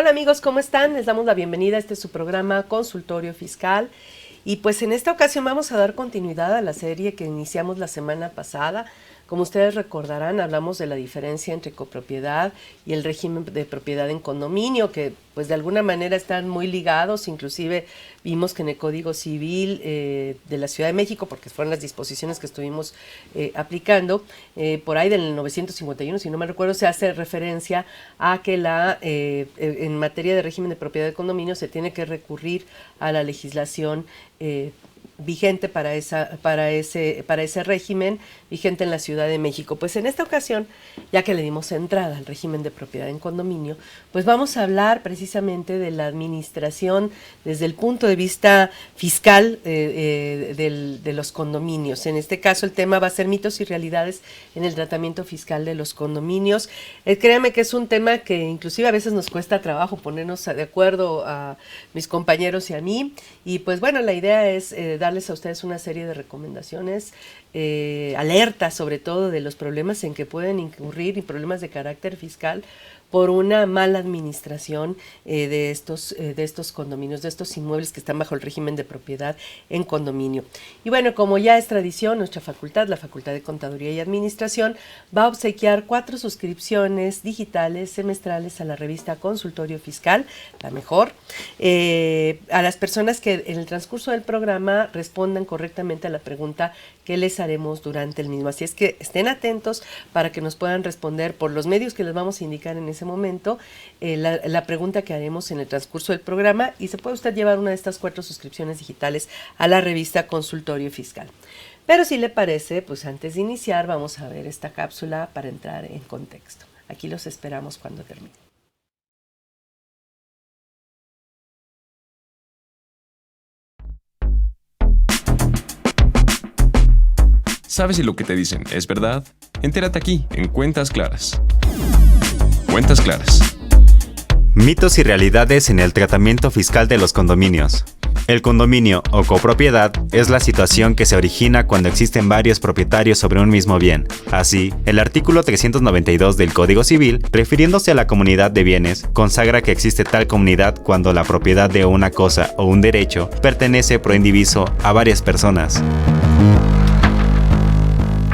Hola amigos, ¿cómo están? Les damos la bienvenida a este su programa Consultorio Fiscal. Y pues en esta ocasión vamos a dar continuidad a la serie que iniciamos la semana pasada. Como ustedes recordarán, hablamos de la diferencia entre copropiedad y el régimen de propiedad en condominio, que pues de alguna manera están muy ligados. Inclusive vimos que en el Código Civil de la Ciudad de México, porque fueron las disposiciones que estuvimos aplicando, por ahí del 951, si no me recuerdo, se hace referencia a que en materia de régimen de propiedad de condominio se tiene que recurrir a la legislación vigente para ese régimen vigente en la Ciudad de México. Pues en esta ocasión, ya que le dimos entrada al régimen de propiedad en condominio, pues vamos a hablar precisamente de la administración desde el punto de vista fiscal de los condominios. En este caso el tema va a ser mitos y realidades en el tratamiento fiscal de los condominios. Créanme que es un tema que inclusive a veces nos cuesta trabajo ponernos de acuerdo a mis compañeros y a mí, y pues bueno, la idea es darles a ustedes una serie de recomendaciones, alertas sobre todo de los problemas en que pueden incurrir y problemas de carácter fiscal por una mala administración de estos condominios, de estos inmuebles que están bajo el régimen de propiedad en condominio. Y bueno, como ya es tradición, nuestra facultad, la Facultad de Contaduría y Administración, va a obsequiar 4 suscripciones digitales semestrales a la revista Consultorio Fiscal, la mejor, a las personas que en el transcurso del programa respondan correctamente a la pregunta que les haremos durante el mismo. Así es que estén atentos para que nos puedan responder por los medios que les vamos a indicar en ese momento la pregunta que haremos en el transcurso del programa, y se puede usted llevar una de estas 4 suscripciones digitales a la revista Consultorio Fiscal. Pero si le parece, pues antes de iniciar vamos a ver esta cápsula para entrar en contexto. Aquí los esperamos cuando termine. ¿Sabes si lo que te dicen es verdad? Entérate aquí, en Cuentas Claras. Cuentas Claras. Mitos y realidades en el tratamiento fiscal de los condominios. El condominio o copropiedad es la situación que se origina cuando existen varios propietarios sobre un mismo bien. Así, el artículo 392 del Código Civil, refiriéndose a la comunidad de bienes, consagra que existe tal comunidad cuando la propiedad de una cosa o un derecho pertenece pro indiviso a varias personas.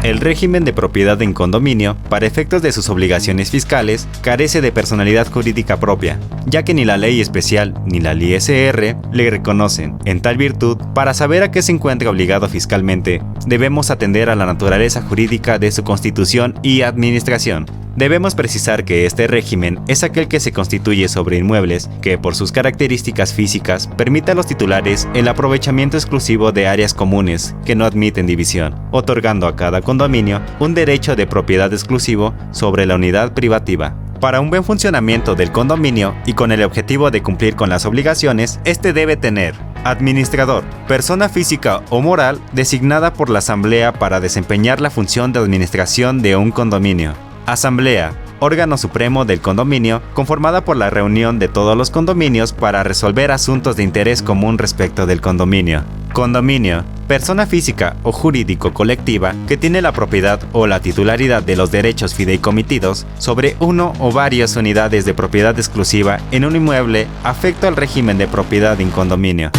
El régimen de propiedad en condominio, para efectos de sus obligaciones fiscales, carece de personalidad jurídica propia, ya que ni la ley especial ni la LISR le reconocen. En tal virtud, para saber a qué se encuentra obligado fiscalmente, debemos atender a la naturaleza jurídica de su constitución y administración. Debemos precisar que este régimen es aquel que se constituye sobre inmuebles que, por sus características físicas, permite a los titulares el aprovechamiento exclusivo de áreas comunes que no admiten división, otorgando a cada condominio un derecho de propiedad exclusivo sobre la unidad privativa. Para un buen funcionamiento del condominio y con el objetivo de cumplir con las obligaciones, este debe tener administrador, persona física o moral designada por la asamblea para desempeñar la función de administración de un condominio. Asamblea, órgano supremo del condominio, conformada por la reunión de todos los condominios para resolver asuntos de interés común respecto del condominio. Condominio, persona física o jurídico colectiva que tiene la propiedad o la titularidad de los derechos fideicomitidos sobre uno o varias unidades de propiedad exclusiva en un inmueble afecto al régimen de propiedad en condominio.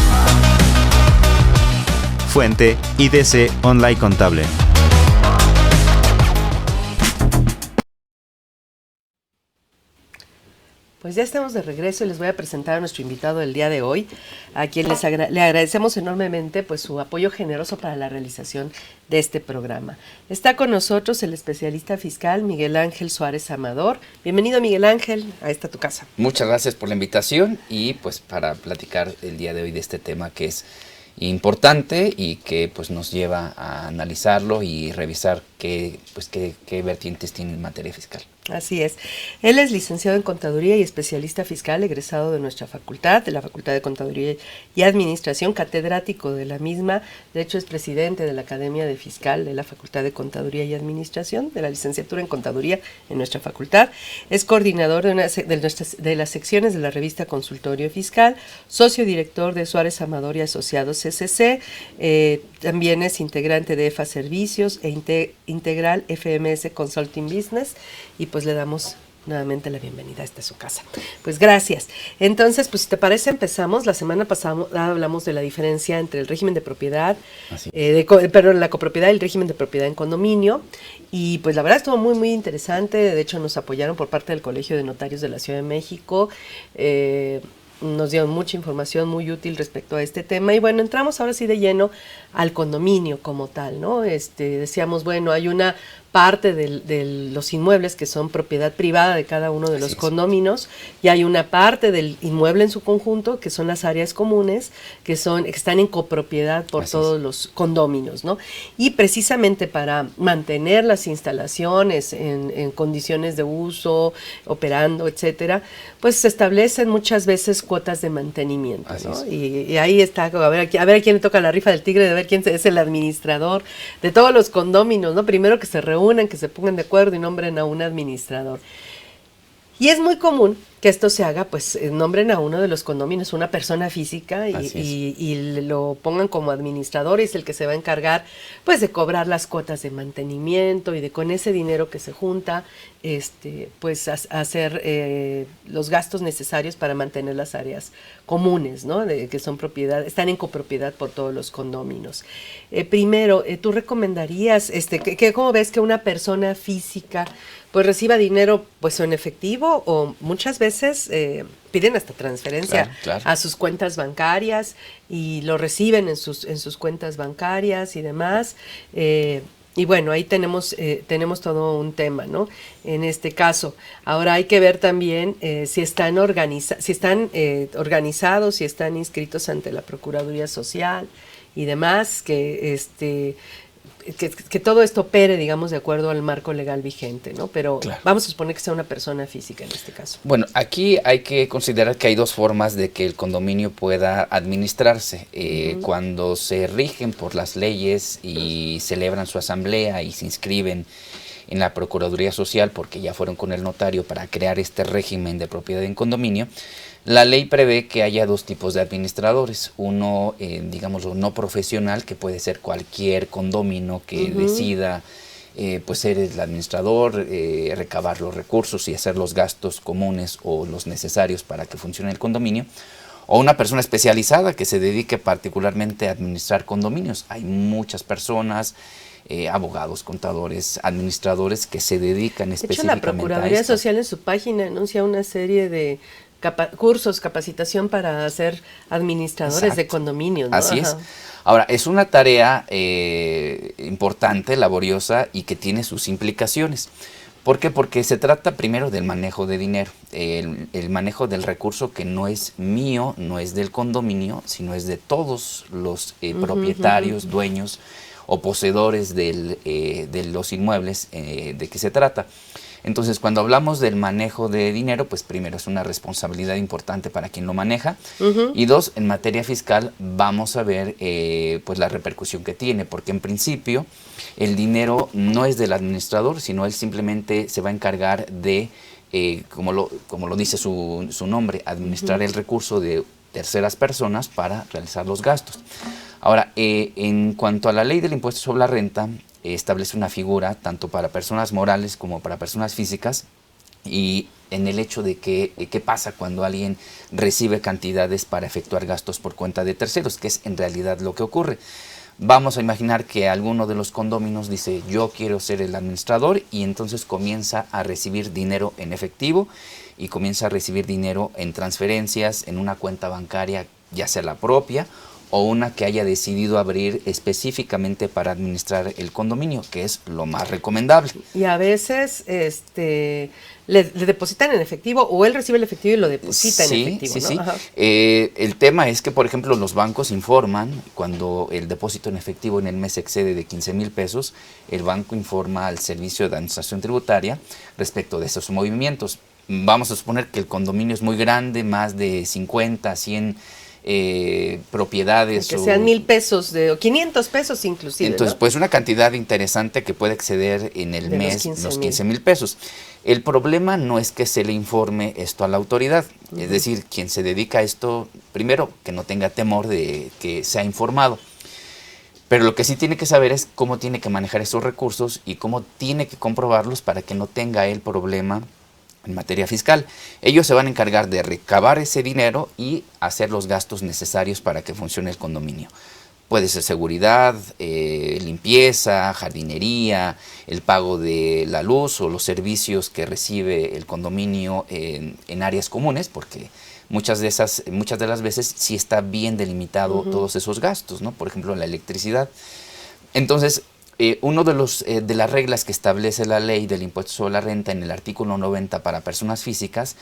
Fuente: IDC Online Contable. Pues ya estamos de regreso y les voy a presentar a nuestro invitado del día de hoy, a quien le agradecemos enormemente pues su apoyo generoso para la realización de este programa. Está con nosotros el especialista fiscal Miguel Ángel Suárez Amador. Bienvenido, Miguel Ángel, a esta tu casa. Muchas gracias por la invitación y pues para platicar el día de hoy de este tema que es importante y que pues nos lleva a analizarlo y revisar qué vertientes tiene en materia fiscal. Así es. Él es licenciado en Contaduría y especialista fiscal, egresado de nuestra facultad, de la Facultad de Contaduría y Administración, catedrático de la misma. De hecho, es presidente de la Academia de Fiscal de la Facultad de Contaduría y Administración, de la licenciatura en Contaduría en nuestra facultad. Es coordinador de las secciones de la revista Consultorio Fiscal, socio director de Suárez Amador y Asociados CCC. También es integrante de EFA Servicios e Integral FMS Consulting Business. Y pues le damos nuevamente la bienvenida a esta su casa. Pues gracias. Entonces, pues si te parece, empezamos. La semana pasada hablamos de la diferencia entre el régimen de propiedad, la copropiedad y el régimen de propiedad en condominio. Y pues la verdad estuvo muy, muy interesante. De hecho, nos apoyaron por parte del Colegio de Notarios de la Ciudad de México. Nos dieron mucha información muy útil respecto a este tema. Y bueno, entramos ahora sí de lleno al condominio como tal, ¿no? Decíamos, bueno, hay una parte de los inmuebles que son propiedad privada de cada uno de los condominios, y hay una parte del inmueble en su conjunto que son las áreas comunes que están en copropiedad por todos los condominios, ¿no? Y precisamente para mantener las instalaciones en condiciones de uso, operando, etcétera, pues se establecen muchas veces cuotas de mantenimiento, ¿no? Y ahí está, a ver a quién le toca la rifa del tigre, de ver quién es el administrador de todos los condominios, ¿no? Primero que se reúnan, que se pongan de acuerdo y nombren a un administrador. Y es muy común que esto se haga, pues nombren a uno de los condominios, una persona física, y lo pongan como administrador, y es el que se va a encargar, pues, de cobrar las cuotas de mantenimiento, y de con ese dinero que se junta, pues hacer los gastos necesarios para mantener las áreas comunes, ¿no? Que son están en copropiedad por todos los condominios. Primero, ¿tú recomendarías, cómo ves que una persona física pues reciba dinero pues en efectivo, o muchas veces piden hasta transferencia a sus cuentas bancarias y lo reciben en sus cuentas bancarias y demás? Y bueno, ahí tenemos todo un tema, ¿no? En este caso, ahora hay que ver también si están organizados, si están inscritos ante la Procuraduría Social y demás, que todo esto opere, digamos, de acuerdo al marco legal vigente, ¿no? Pero vamos a suponer que sea una persona física en este caso. Bueno, aquí hay que considerar que hay dos formas de que el condominio pueda administrarse. Cuando se rigen por las leyes y celebran su asamblea y se inscriben en la Procuraduría Social, porque ya fueron con el notario para crear este régimen de propiedad en condominio, la ley prevé que haya dos tipos de administradores. Uno, digámoslo, no profesional, que puede ser cualquier condominio que decida pues ser el administrador, recabar los recursos y hacer los gastos comunes o los necesarios para que funcione el condominio. O una persona especializada que se dedique particularmente a administrar condominios. Hay muchas personas, abogados, contadores, administradores que se dedican específicamente a esto. De hecho, la Procuraduría Social en su página anuncia una serie de cursos, capacitación para ser administradores de condominios, ¿no? Así es. Ahora, es una tarea importante, laboriosa, y que tiene sus implicaciones. ¿Por qué? Porque se trata primero del manejo de dinero, el manejo del recurso que no es mío, no es del condominio, sino es de todos los propietarios, dueños o poseedores de los inmuebles de que se trata. Entonces, cuando hablamos del manejo de dinero, pues primero es una responsabilidad importante para quien lo maneja, y dos, en materia fiscal vamos a ver pues la repercusión que tiene, porque en principio el dinero no es del administrador, sino él simplemente se va a encargar de, como lo dice su nombre, administrar el recurso de terceras personas para realizar los gastos. Ahora, en cuanto a la ley del impuesto sobre la renta, establece una figura tanto para personas morales como para personas físicas, y en el hecho de que qué pasa cuando alguien recibe cantidades para efectuar gastos por cuenta de terceros, que es en realidad lo que ocurre. Vamos a imaginar que alguno de los condóminos dice: yo quiero ser el administrador, y entonces comienza a recibir dinero en efectivo y comienza a recibir dinero en transferencias en una cuenta bancaria, ya sea la propia o una que haya decidido abrir específicamente para administrar el condominio, que es lo más recomendable. Y a veces le depositan en efectivo, o él recibe el efectivo y lo deposita en efectivo, ¿no? Sí. El tema es que, por ejemplo, los bancos informan cuando el depósito en efectivo en el mes excede de 15,000 pesos, el banco informa al Servicio de Administración Tributaria respecto de esos movimientos. Vamos a suponer que el condominio es muy grande, más de 50, 100 propiedades, que sean 1,000 pesos o 500 pesos inclusive. Entonces, ¿no? pues una cantidad interesante que puede exceder en el mes los 15,000 pesos. El problema no es que se le informe esto a la autoridad, es decir, quien se dedica a esto, primero, que no tenga temor de que sea informado. Pero lo que sí tiene que saber es cómo tiene que manejar esos recursos y cómo tiene que comprobarlos para que no tenga el problema en materia fiscal. Ellos se van a encargar de recabar ese dinero y hacer los gastos necesarios para que funcione el condominio. Puede ser seguridad, limpieza, jardinería, el pago de la luz o los servicios que recibe el condominio en áreas comunes, porque muchas de las veces sí está bien delimitado todos esos gastos, ¿no? Por ejemplo, la electricidad. Entonces, uno de las reglas que establece la ley del impuesto sobre la renta en el artículo 90 para personas físicas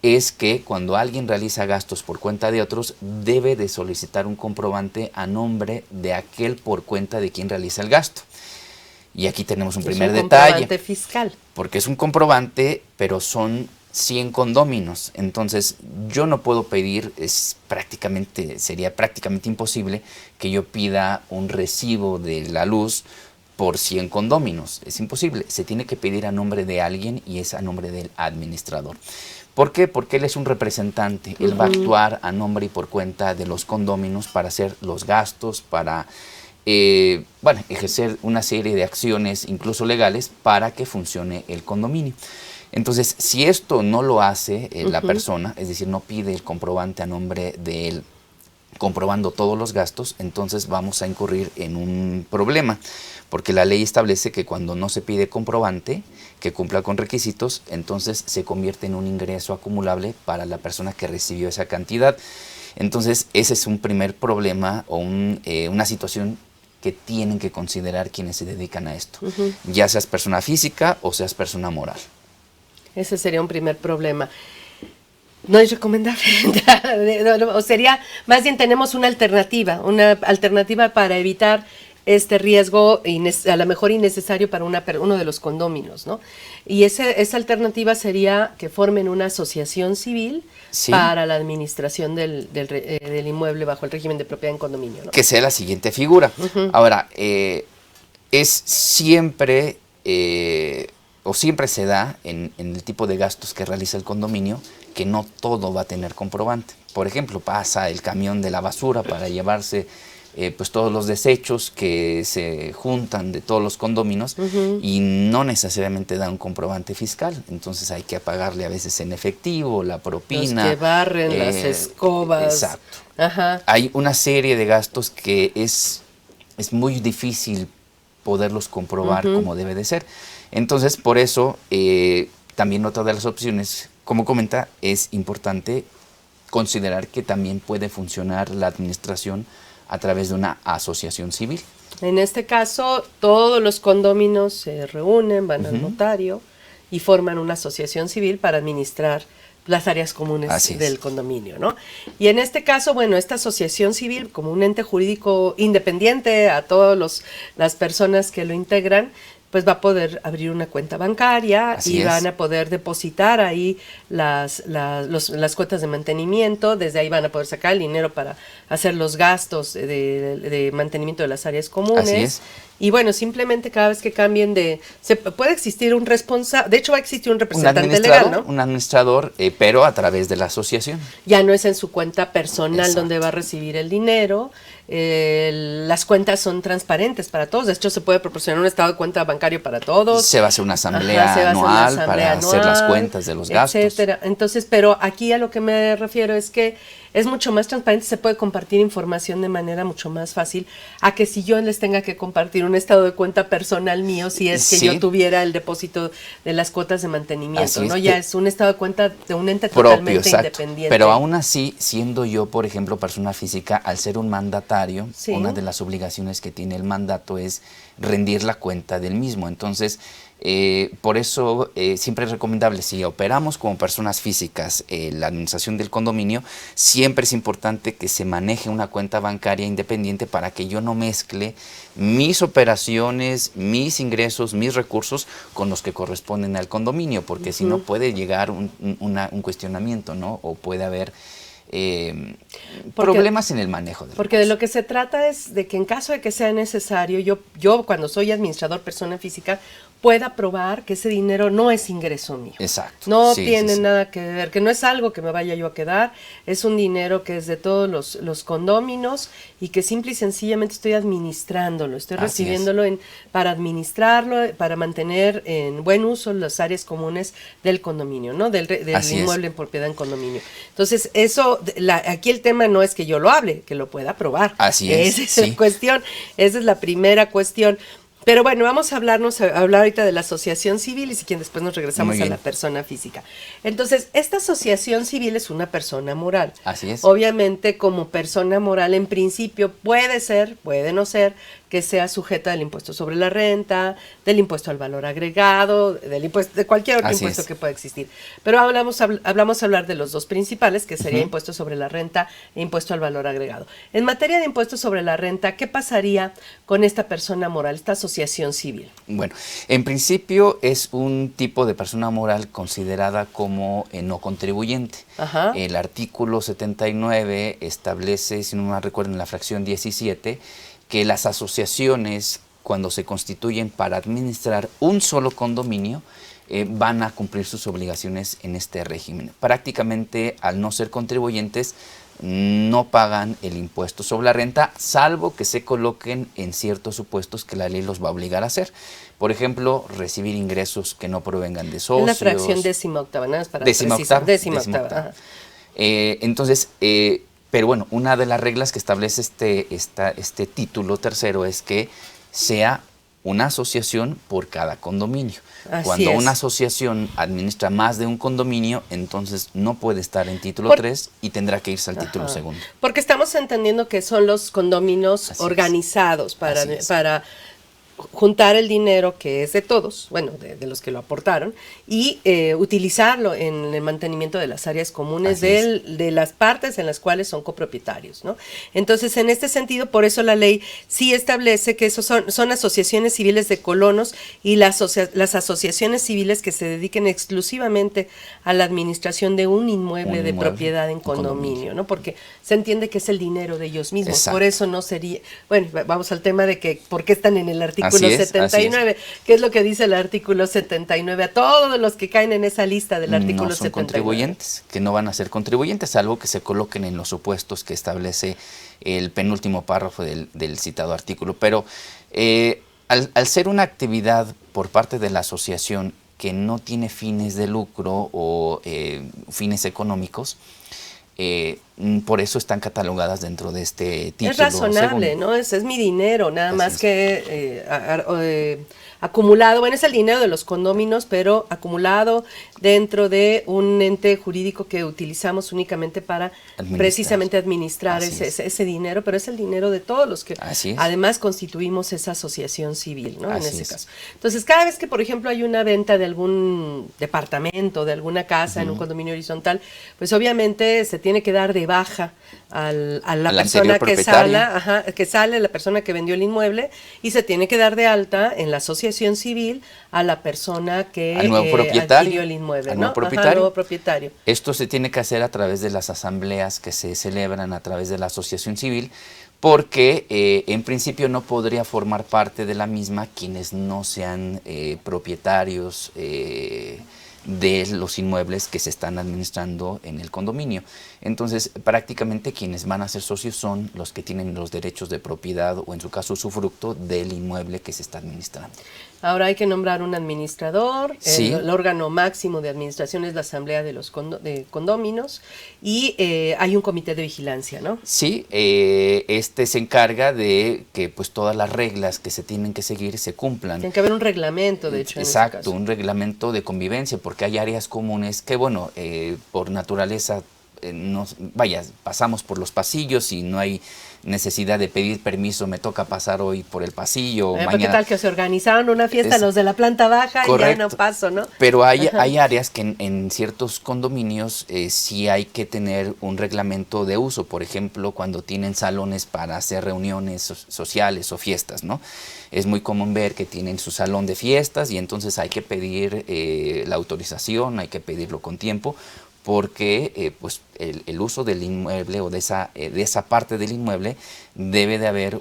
es que cuando alguien realiza gastos por cuenta de otros, debe de solicitar un comprobante a nombre de aquel por cuenta de quien realiza el gasto. Y aquí tenemos un primer detalle. Es un comprobante fiscal. Porque es un comprobante, pero son 100 condóminos. Entonces, yo no puedo pedir, sería prácticamente imposible que yo pida un recibo de la luz por 100 condóminos. Es imposible. Se tiene que pedir a nombre de alguien y es a nombre del administrador. ¿Por qué? Porque él es un representante. Él va a actuar a nombre y por cuenta de los condóminos para hacer los gastos, para ejercer una serie de acciones, incluso legales, para que funcione el condominio. Entonces, si esto no lo hace la persona, es decir, no pide el comprobante a nombre de él, comprobando todos los gastos, entonces vamos a incurrir en un problema, porque la ley establece que cuando no se pide comprobante que cumpla con requisitos, entonces se convierte en un ingreso acumulable para la persona que recibió esa cantidad. Entonces, ese es un primer problema o una situación que tienen que considerar quienes se dedican a esto, ya seas persona física o seas persona moral. Ese sería un primer problema. No es recomendable, o sería, más bien tenemos una alternativa para evitar este riesgo a lo mejor innecesario para uno de los condóminos, ¿no? Y esa alternativa sería que formen una asociación civil para la administración del inmueble bajo el régimen de propiedad en condominio, ¿no? Que sea la siguiente figura. Ahora, es siempre o siempre se da en el tipo de gastos que realiza el condominio que no todo va a tener comprobante. Por ejemplo, pasa el camión de la basura para llevarse pues todos los desechos que se juntan de todos los condóminos y no necesariamente da un comprobante fiscal. Entonces hay que pagarle a veces en efectivo, la propina. Los que barren, las escobas. Exacto. Ajá. Hay una serie de gastos que es muy difícil poderlos comprobar como debe de ser. Entonces, por eso, también otra de las opciones, como comenta, es importante considerar que también puede funcionar la administración a través de una asociación civil. En este caso, todos los condóminos se reúnen, van al notario y forman una asociación civil para administrar las áreas comunes del condominio, ¿no? Y en este caso, bueno, esta asociación civil, como un ente jurídico independiente a todas las personas que lo integran, pues va a poder abrir una cuenta bancaria van a poder depositar ahí las cuotas de mantenimiento, desde ahí van a poder sacar el dinero para hacer los gastos de mantenimiento de las áreas comunes. Así es. Y bueno, simplemente cada vez que cambien puede existir un responsable, de hecho va a existir un representante legal, ¿no? Un administrador, pero a través de la asociación. Ya no es en su cuenta personal donde va a recibir el dinero. Las cuentas son transparentes para todos. De hecho, se puede proporcionar un estado de cuenta bancario para todos. Se va a hacer una asamblea anual para hacer las cuentas de los gastos. Etcétera. Entonces, pero aquí a lo que me refiero es que es mucho más transparente, se puede compartir información de manera mucho más fácil a que si yo les tenga que compartir un estado de cuenta personal mío, si es que yo tuviera el depósito de las cuotas de mantenimiento, ¿no? Ya es un estado de cuenta de un ente totalmente independiente. Pero aún así, siendo yo, por ejemplo, persona física, al ser un mandatario, una de las obligaciones que tiene el mandato es rendir la cuenta del mismo. Entonces, por eso siempre es recomendable, si operamos como personas físicas la administración del condominio, siempre es importante que se maneje una cuenta bancaria independiente para que yo no mezcle mis operaciones, mis ingresos, mis recursos con los que corresponden al condominio, porque si no puede llegar un cuestionamiento, ¿no? O puede haber problemas en el manejo de porque de lo que se trata es de que en caso de que sea necesario, yo cuando soy administrador persona física pueda probar que ese dinero no es ingreso mío. Exacto. No Sí, tiene sí, sí. nada que ver, que no es algo que me vaya yo a quedar, es un dinero que es de todos los condóminos y que simple y sencillamente estoy administrándolo, estoy Así recibiéndolo para administrarlo, para mantener en buen uso las áreas comunes del condominio, ¿no? Del Así es. inmueble en propiedad en condominio. Entonces, eso, aquí el tema no es que yo lo hable, que lo pueda probar. Así es, Esa es sí. la cuestión, esa es la primera cuestión. Pero bueno, vamos a hablar ahorita de la asociación civil y si quieren después nos regresamos Muy a bien. la persona física. Entonces, esta asociación civil es una persona moral. Así es. Obviamente, como persona moral, en principio puede ser, puede no ser, que sea sujeta del impuesto sobre la renta, del impuesto al valor agregado, del impuesto, de cualquier otro Así impuesto es. que pueda existir. Pero hablamos a hablar de los dos principales, que sería Ujú. impuesto sobre la renta e impuesto al valor agregado. En materia de impuesto sobre la renta, ¿qué pasaría con esta persona moral, esta asociación civil? Bueno, en principio es un tipo de persona moral considerada como no contribuyente. Ajá. El artículo 79 establece, si no me recuerdo, en la fracción 17, que las asociaciones, cuando se constituyen para administrar un solo condominio, van a cumplir sus obligaciones en este régimen. Prácticamente, al no ser contribuyentes, no pagan el impuesto sobre la renta, salvo que se coloquen en ciertos supuestos que la ley los va a obligar a hacer. Por ejemplo, recibir ingresos que no provengan de socios. La fracción 18ª, nada más para Décima precisar. octava. 18ª, ajá. Entonces, pero bueno, una de las reglas que establece este título tercero es que sea una asociación por cada condominio. Así Cuando es. una asociación administra más de un condominio, entonces no puede estar en título 3 y tendrá que irse al título Ajá. segundo. Porque estamos entendiendo que son los condominios Así es. organizados Así es. para juntar el dinero que es de todos, bueno, de los que lo aportaron, y utilizarlo en el mantenimiento de las áreas comunes Así es. de las partes en las cuales son copropietarios, ¿no? Entonces, en este sentido, por eso la ley sí establece que esos son asociaciones civiles de colonos y las asociaciones civiles que se dediquen exclusivamente a la administración de un inmueble de propiedad en un condominio. condominio, ¿no? Porque se entiende que es el dinero de ellos mismos, Exacto. por eso no sería, bueno, vamos al tema de que por qué están en el artículo Así es, 79, ¿qué es lo que dice el artículo 79? A todos los que caen en esa lista del artículo No son 79. contribuyentes, que no van a ser contribuyentes, salvo que se coloquen en los supuestos que establece el penúltimo párrafo del citado artículo. Pero al ser una actividad por parte de la asociación que no tiene fines de lucro o fines económicos, por eso están catalogadas dentro de este título. Es razonable, segundo. ¿no? Es mi dinero, nada Así más es. que acumulado, bueno, es el dinero de los condóminos, pero acumulado dentro de un ente jurídico que utilizamos únicamente para precisamente administrar Así es. ese dinero, pero es el dinero de todos los que Así es. además constituimos esa asociación civil, ¿no? En Así ese es. caso. Entonces, cada vez que, por ejemplo, hay una venta de algún departamento, de alguna casa en un condominio horizontal, pues obviamente se tiene que dar de baja a la Al persona anterior que sale, propietario. que sale, la persona que vendió el inmueble, y se tiene que dar de alta en la asociación civil a la persona que Al nuevo propietario, adquirió el inmueble, al ¿no? nuevo propietario. Al nuevo propietario. Esto se tiene que hacer a través de las asambleas que se celebran a través de la asociación civil, porque en principio no podría formar parte de la misma quienes no sean propietarios de los inmuebles que se están administrando en el condominio. Entonces, prácticamente quienes van a ser socios son los que tienen los derechos de propiedad o en su caso usufructo del inmueble que se está administrando. Ahora hay que nombrar un administrador, Sí. el órgano máximo de administración es la asamblea de los condóminos y hay un comité de vigilancia, ¿no? Sí, este se encarga de que pues todas las reglas que se tienen que seguir se cumplan. Tiene que haber un reglamento, de hecho, en ese Exacto, caso. un reglamento de convivencia, porque hay áreas comunes que, bueno, por naturaleza, pasamos por los pasillos y no hay necesidad de pedir permiso, me toca pasar hoy por el pasillo, ¿Qué mañana. tal que se organizaron una fiesta Es- los de la planta baja y ya Correcto. no paso, ¿no? Pero hay Ajá. áreas que en ciertos condominios sí hay que tener un reglamento de uso, por ejemplo, cuando tienen salones para hacer reuniones sociales o fiestas, ¿no? Es muy común ver que tienen su salón de fiestas y entonces hay que pedir la autorización, hay que pedirlo con tiempo, porque pues el uso del inmueble o de esa parte del inmueble debe de haber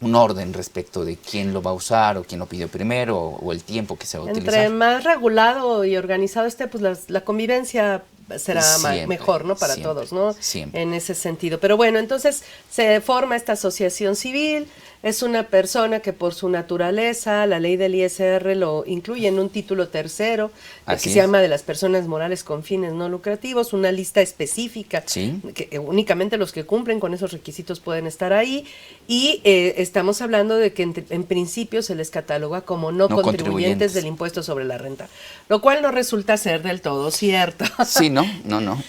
un orden respecto de quién lo va a usar o quién lo pidió primero o el tiempo que se va a utilizar. Entre más regulado y organizado esté, pues la convivencia será Siempre, mejor, ¿no? Para siempre, todos, ¿no? siempre. En ese sentido. Pero bueno, entonces se forma esta asociación civil, es una persona que por su naturaleza, la ley del ISR lo incluye en un título tercero, que Así se es. llama de las personas morales con fines no lucrativos, una lista específica, Sí. que únicamente los que cumplen con esos requisitos pueden estar ahí, y estamos hablando de que en principio se les cataloga como no contribuyentes del impuesto sobre la renta, lo cual no resulta ser del todo cierto. Sí, no.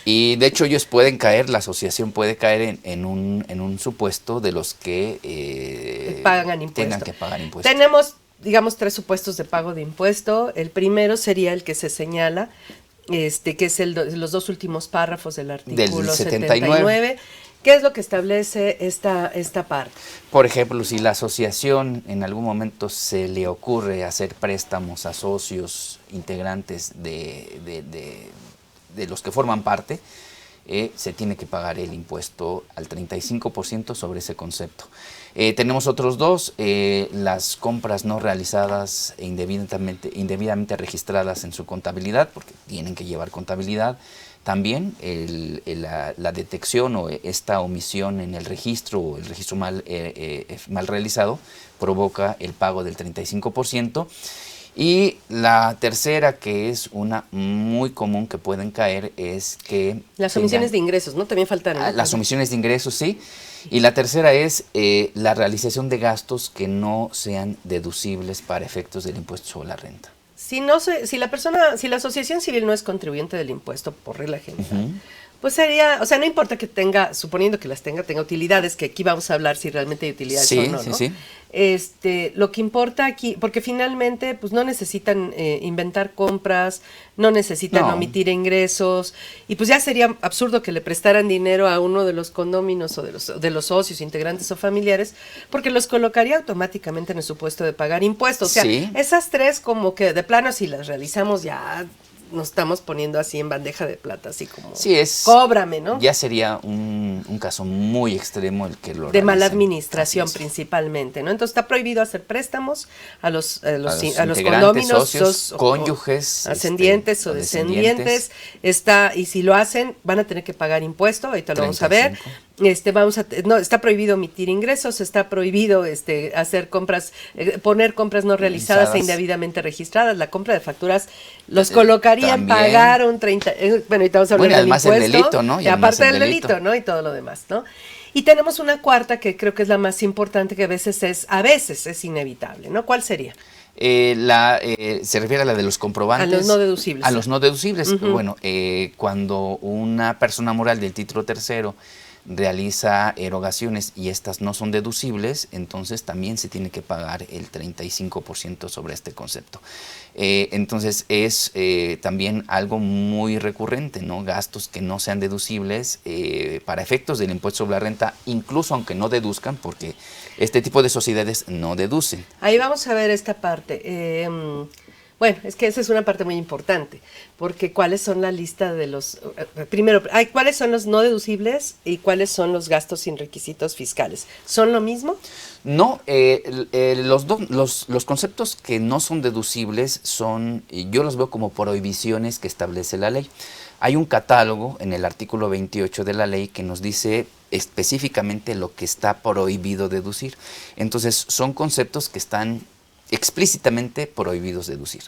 Y de hecho ellos pueden caer, la asociación puede caer en un supuesto de los que pagan impuesto. tengan que pagar impuestos. Tenemos, digamos, 3 supuestos de pago de impuesto. El primero sería el que se señala, que es los 2 últimos párrafos del artículo Del 79. ¿Qué es lo que establece esta parte? Por ejemplo, si la asociación en algún momento se le ocurre hacer préstamos a socios integrantes de los que forman parte, se tiene que pagar el impuesto al 35% sobre ese concepto. Tenemos otros 2, las compras no realizadas e indebidamente registradas en su contabilidad, porque tienen que llevar contabilidad. También la detección o esta omisión en el registro o el registro mal realizado provoca el pago del 35%. Y la tercera, que es una muy común que pueden caer, es que Las omisiones de ingresos, ¿no? También faltan, ¿no? las omisiones de ingresos, sí. Y la tercera es la realización de gastos que no sean deducibles para efectos del impuesto sobre la renta. Si la asociación civil no es contribuyente del impuesto por regla general, pues sería, o sea, no importa que tenga, suponiendo que las tenga utilidades, que aquí vamos a hablar si realmente hay utilidades Sí, o no, sí, ¿no? sí. Lo que importa aquí, porque finalmente pues no necesitan inventar compras, no necesitan No. omitir ingresos, y pues ya sería absurdo que le prestaran dinero a uno de los condóminos o de los socios, integrantes o familiares, porque los colocaría automáticamente en el supuesto de pagar impuestos. O sea, Sí. esas 3 como que de plano si las realizamos ya nos estamos poniendo así en bandeja de plata, así como Sí, cóbrame, ¿no? Ya sería un caso muy extremo el que lo De mala realicen. administración Así es. principalmente, ¿no? Entonces está prohibido hacer préstamos a los integrantes, condóminos, socios, cónyuges, ascendientes o descendientes. Y si lo hacen, van a tener que pagar impuesto, ahorita lo vamos a ver. 35. Está prohibido omitir ingresos, está prohibido hacer compras, poner compras no realizadas e indebidamente registradas. La compra de facturas los colocarían también. pagar un 30, bueno, ahorita vamos a hablar del además el impuesto, delito, ¿no? Y además aparte el del delito, ¿no? Y todo lo demás, ¿no? Y tenemos una cuarta que creo que es la más importante, que a veces es inevitable, ¿no? ¿Cuál sería? Se refiere a la de los comprobantes. A los no deducibles. A los no deducibles. Bueno, cuando una persona moral del título tercero realiza erogaciones y estas no son deducibles, entonces también se tiene que pagar el 35% sobre este concepto. Entonces es también algo muy recurrente, ¿no? Gastos que no sean deducibles para efectos del impuesto sobre la renta, incluso aunque no deduzcan, porque este tipo de sociedades no deducen. Ahí vamos a ver esta parte. Bueno, es que esa es una parte muy importante, porque cuáles son la lista de los... primero, cuáles son los no deducibles y cuáles son los gastos sin requisitos fiscales. ¿Son lo mismo? No, los conceptos que no son deducibles yo los veo como prohibiciones que establece la ley. Hay un catálogo en el artículo 28 de la ley que nos dice específicamente lo que está prohibido deducir. Entonces, son conceptos que están explícitamente prohibidos deducir.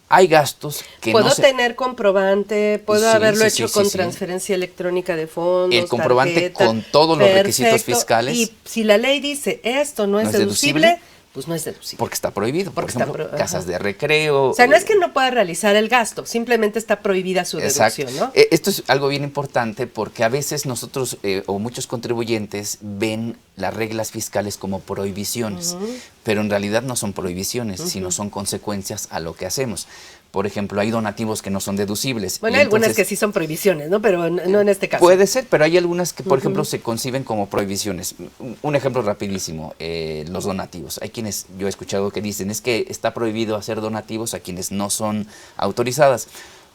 Hay gastos que ¿Puedo no se... tener comprobante? ¿Puedo Sí, haberlo sí, hecho sí, con sí, sí. transferencia electrónica de fondos? El comprobante tarjeta? con todos los requisitos Perfecto. fiscales. Y si la ley dice esto no es deducible, pues no es deducible. Porque está prohibido. Por Porque ejemplo, está casas de recreo. O sea, no es que no pueda realizar el gasto, simplemente está prohibida su Exacto. deducción, ¿no? Esto es algo bien importante porque a veces nosotros o muchos contribuyentes ven las reglas fiscales como prohibiciones, pero en realidad no son prohibiciones, sino son consecuencias a lo que hacemos. Por ejemplo, hay donativos que no son deducibles. Bueno, hay algunas que sí son prohibiciones, ¿no? Pero no en este caso. Puede ser, pero hay algunas que, por ejemplo, se conciben como prohibiciones. Un ejemplo rapidísimo, los donativos. Hay quienes yo he escuchado que dicen, es que está prohibido hacer donativos a quienes no son autorizadas.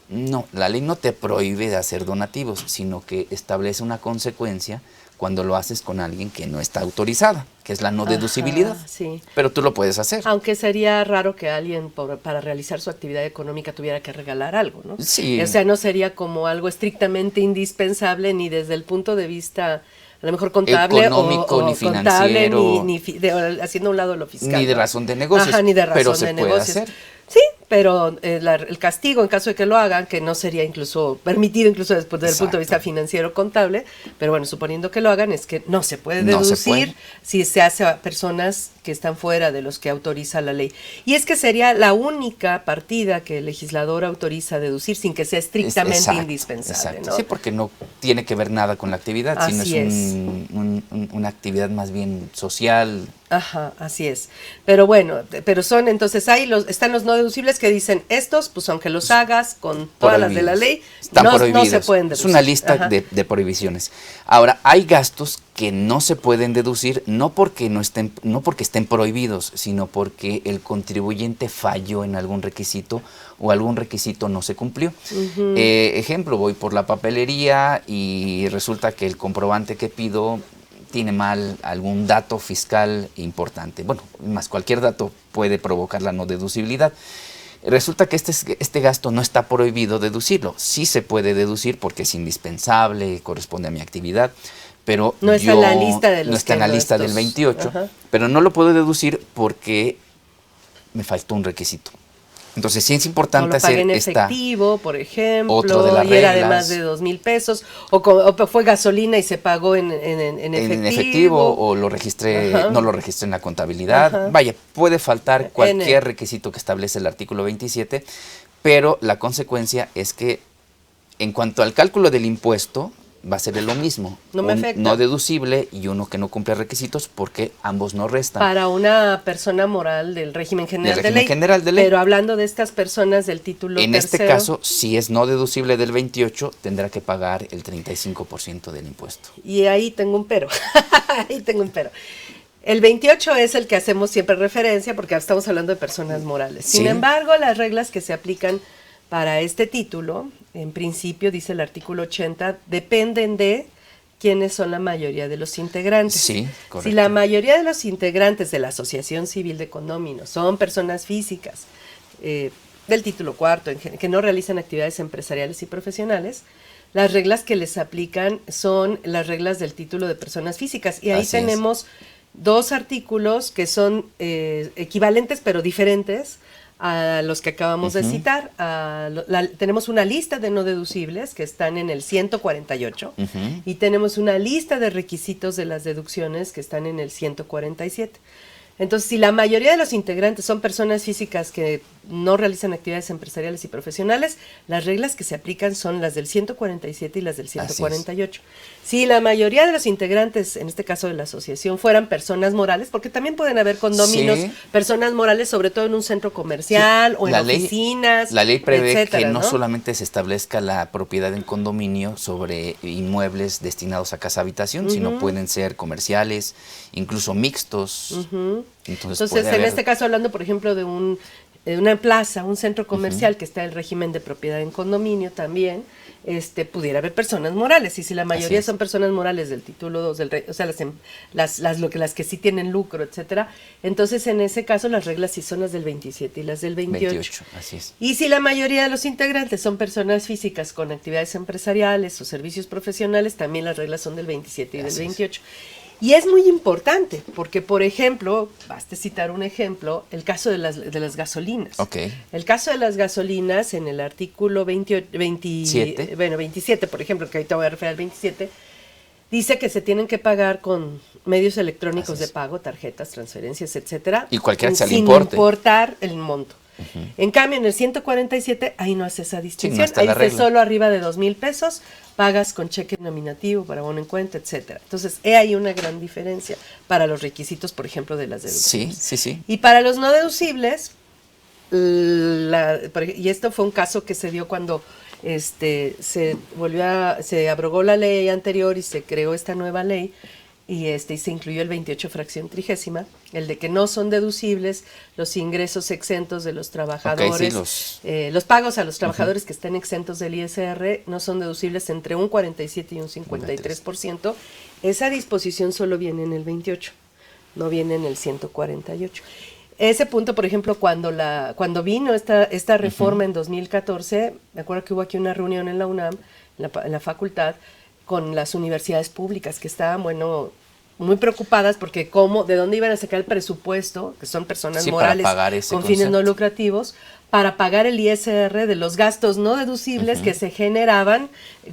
No, la ley no te prohíbe de hacer donativos, sino que establece una consecuencia cuando lo haces con alguien que no está autorizada, que es la no deducibilidad. Sí. Pero tú lo puedes hacer. Aunque sería raro que alguien para realizar su actividad económica tuviera que regalar algo, ¿no? Sí. O sea, no sería como algo estrictamente indispensable ni desde el punto de vista a lo mejor contable económico, o ni contable, financiero, haciendo a un lado lo fiscal. ni de razón de negocios, Ajá, ni de razón pero de se negocios. puede hacer. Sí, pero el castigo en caso de que lo hagan, que no sería incluso permitido incluso desde el punto de vista financiero contable, pero bueno, suponiendo que lo hagan, es que no se puede deducir si se hace a personas que están fuera de los que autoriza la ley. Y es que sería la única partida que el legislador autoriza deducir sin que sea estrictamente indispensable. Exacto. ¿No? Sí, porque no tiene que ver nada con la actividad, Así sino es una actividad más bien social. Ajá, así es. Pero bueno, pero son entonces están los no deducibles que dicen estos, pues aunque los hagas con todas las de la ley, están no prohibidos. Se pueden deducir. Es una lista de prohibiciones. Ahora, hay gastos que no se pueden deducir no porque estén prohibidos, sino porque el contribuyente falló en algún requisito o algún requisito no se cumplió. Ejemplo, voy por la papelería y resulta que el comprobante que pido tiene mal algún dato fiscal importante. Bueno, más cualquier dato puede provocar la no deducibilidad. Resulta que este gasto no está prohibido deducirlo. Sí se puede deducir porque es indispensable, corresponde a mi actividad, pero no está en la lista de los no está en la lista del 28, ajá, pero no lo puedo deducir porque me faltó un requisito. Entonces sí es importante hacer en efectivo, por ejemplo, otro de las y reglas, era de más de 2,000 pesos, o fue gasolina y se pagó en efectivo. O lo registré, no lo registré en la contabilidad. Ajá. Vaya, puede faltar cualquier requisito que establece el artículo 27, pero la consecuencia es que en cuanto al cálculo del impuesto, va a ser lo mismo, no deducible y uno que no cumple requisitos porque ambos no restan. Para una persona moral del régimen general de ley. Pero hablando de estas personas del título en tercero, este caso, si es no deducible del 28, tendrá que pagar el 35% del impuesto. Y ahí tengo un pero, El 28 es el que hacemos siempre referencia porque estamos hablando de personas morales. Sin embargo, las reglas que se aplican para este título, en principio, dice el artículo 80, dependen de quiénes son la mayoría de los integrantes. Sí, correcto. Si la mayoría de los integrantes de la Asociación Civil de Condóminos son personas físicas del título cuarto, que no realizan actividades empresariales y profesionales, las reglas que les aplican son las reglas del título de personas físicas. Y ahí tenemos dos artículos que son equivalentes pero diferentes a los que acabamos de citar. Tenemos una lista de no deducibles que están en el 148 y tenemos una lista de requisitos de las deducciones que están en el 147. Entonces, si la mayoría de los integrantes son personas físicas que no realizan actividades empresariales y profesionales, las reglas que se aplican son las del 147 y las del 148. Si la mayoría de los integrantes, en este caso de la asociación, fueran personas morales, porque también pueden haber condóminos, personas morales, sobre todo en un centro comercial o en oficinas, la ley prevé etcétera, que no solamente se establezca la propiedad en condominio sobre inmuebles destinados a casa-habitación, sino pueden ser comerciales, incluso mixtos. Entonces en este caso, hablando, por ejemplo, de una plaza, un centro comercial que está en el régimen de propiedad en condominio también, pudiera haber personas morales, y si la mayoría son personas morales del título 2 del o sea, las que sí tienen lucro, etcétera, entonces en ese caso las reglas sí son las del 27 y las del 28. Así es. Y si la mayoría de los integrantes son personas físicas con actividades empresariales o servicios profesionales, también las reglas son del 27 y del 28. Y es muy importante, porque, por ejemplo, basta citar un ejemplo, el caso de las gasolinas. El caso de las gasolinas, en el artículo 27, por ejemplo, que ahorita voy a referir al 27, dice que se tienen que pagar con medios electrónicos de pago, tarjetas, transferencias, etcétera. Y cualquiera sin importar el monto. En cambio, en el 147, ahí no hace esa distinción. Sí, no ahí dice solo arriba de 2,000 pesos, pagas con cheque nominativo, para bono en cuenta, etcétera. Entonces, he ahí una gran diferencia para los requisitos, por ejemplo, de las deducciones. Sí. Y para los no deducibles, y esto fue un caso que se dio cuando se abrogó la ley anterior y se creó esta nueva ley. y se incluyó el 28 fracción trigésima, el de que no son deducibles los ingresos exentos de los trabajadores, okay, los pagos a los trabajadores que estén exentos del ISR no son deducibles entre un 47 y un 53%. Esa disposición solo viene en el 28, no viene en el 148. Ese punto, por ejemplo, cuando vino esta reforma en 2014, me acuerdo que hubo aquí una reunión en la UNAM, en la facultad, con las universidades públicas que estaban, muy preocupadas porque de dónde iban a sacar el presupuesto, que son personas morales con fines no lucrativos, para pagar el ISR de los gastos no deducibles que se generaban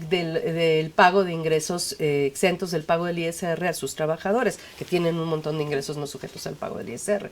del pago de ingresos exentos del pago del ISR a sus trabajadores, que tienen un montón de ingresos no sujetos al pago del ISR.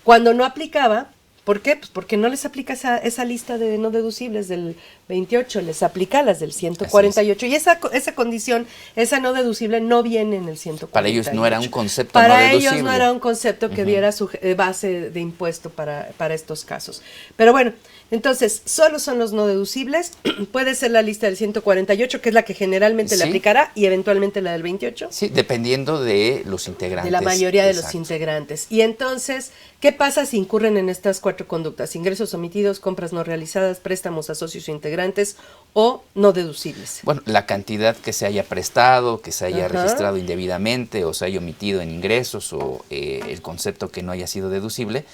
Cuando no aplicaba, ¿por qué? Pues porque no les aplica esa lista de no deducibles del 28, les aplica las del 148. Y esa condición, esa no deducible, no viene en el 148. Para ellos no era un concepto para no deducible. Para ellos no era un concepto que diera su base de impuesto para estos casos. Pero bueno, entonces, solo son los no deducibles. Puede ser la lista del 148, que es la que generalmente le aplicará, y eventualmente la del 28. Sí, dependiendo de los integrantes. De la mayoría de los integrantes. Y entonces, ¿qué pasa si incurren en estas 4 conductas? Ingresos omitidos, compras no realizadas, préstamos a socios o integrantes o no deducibles. Bueno, la cantidad que se haya prestado, que se haya registrado indebidamente o se haya omitido en ingresos o el concepto que no haya sido deducible.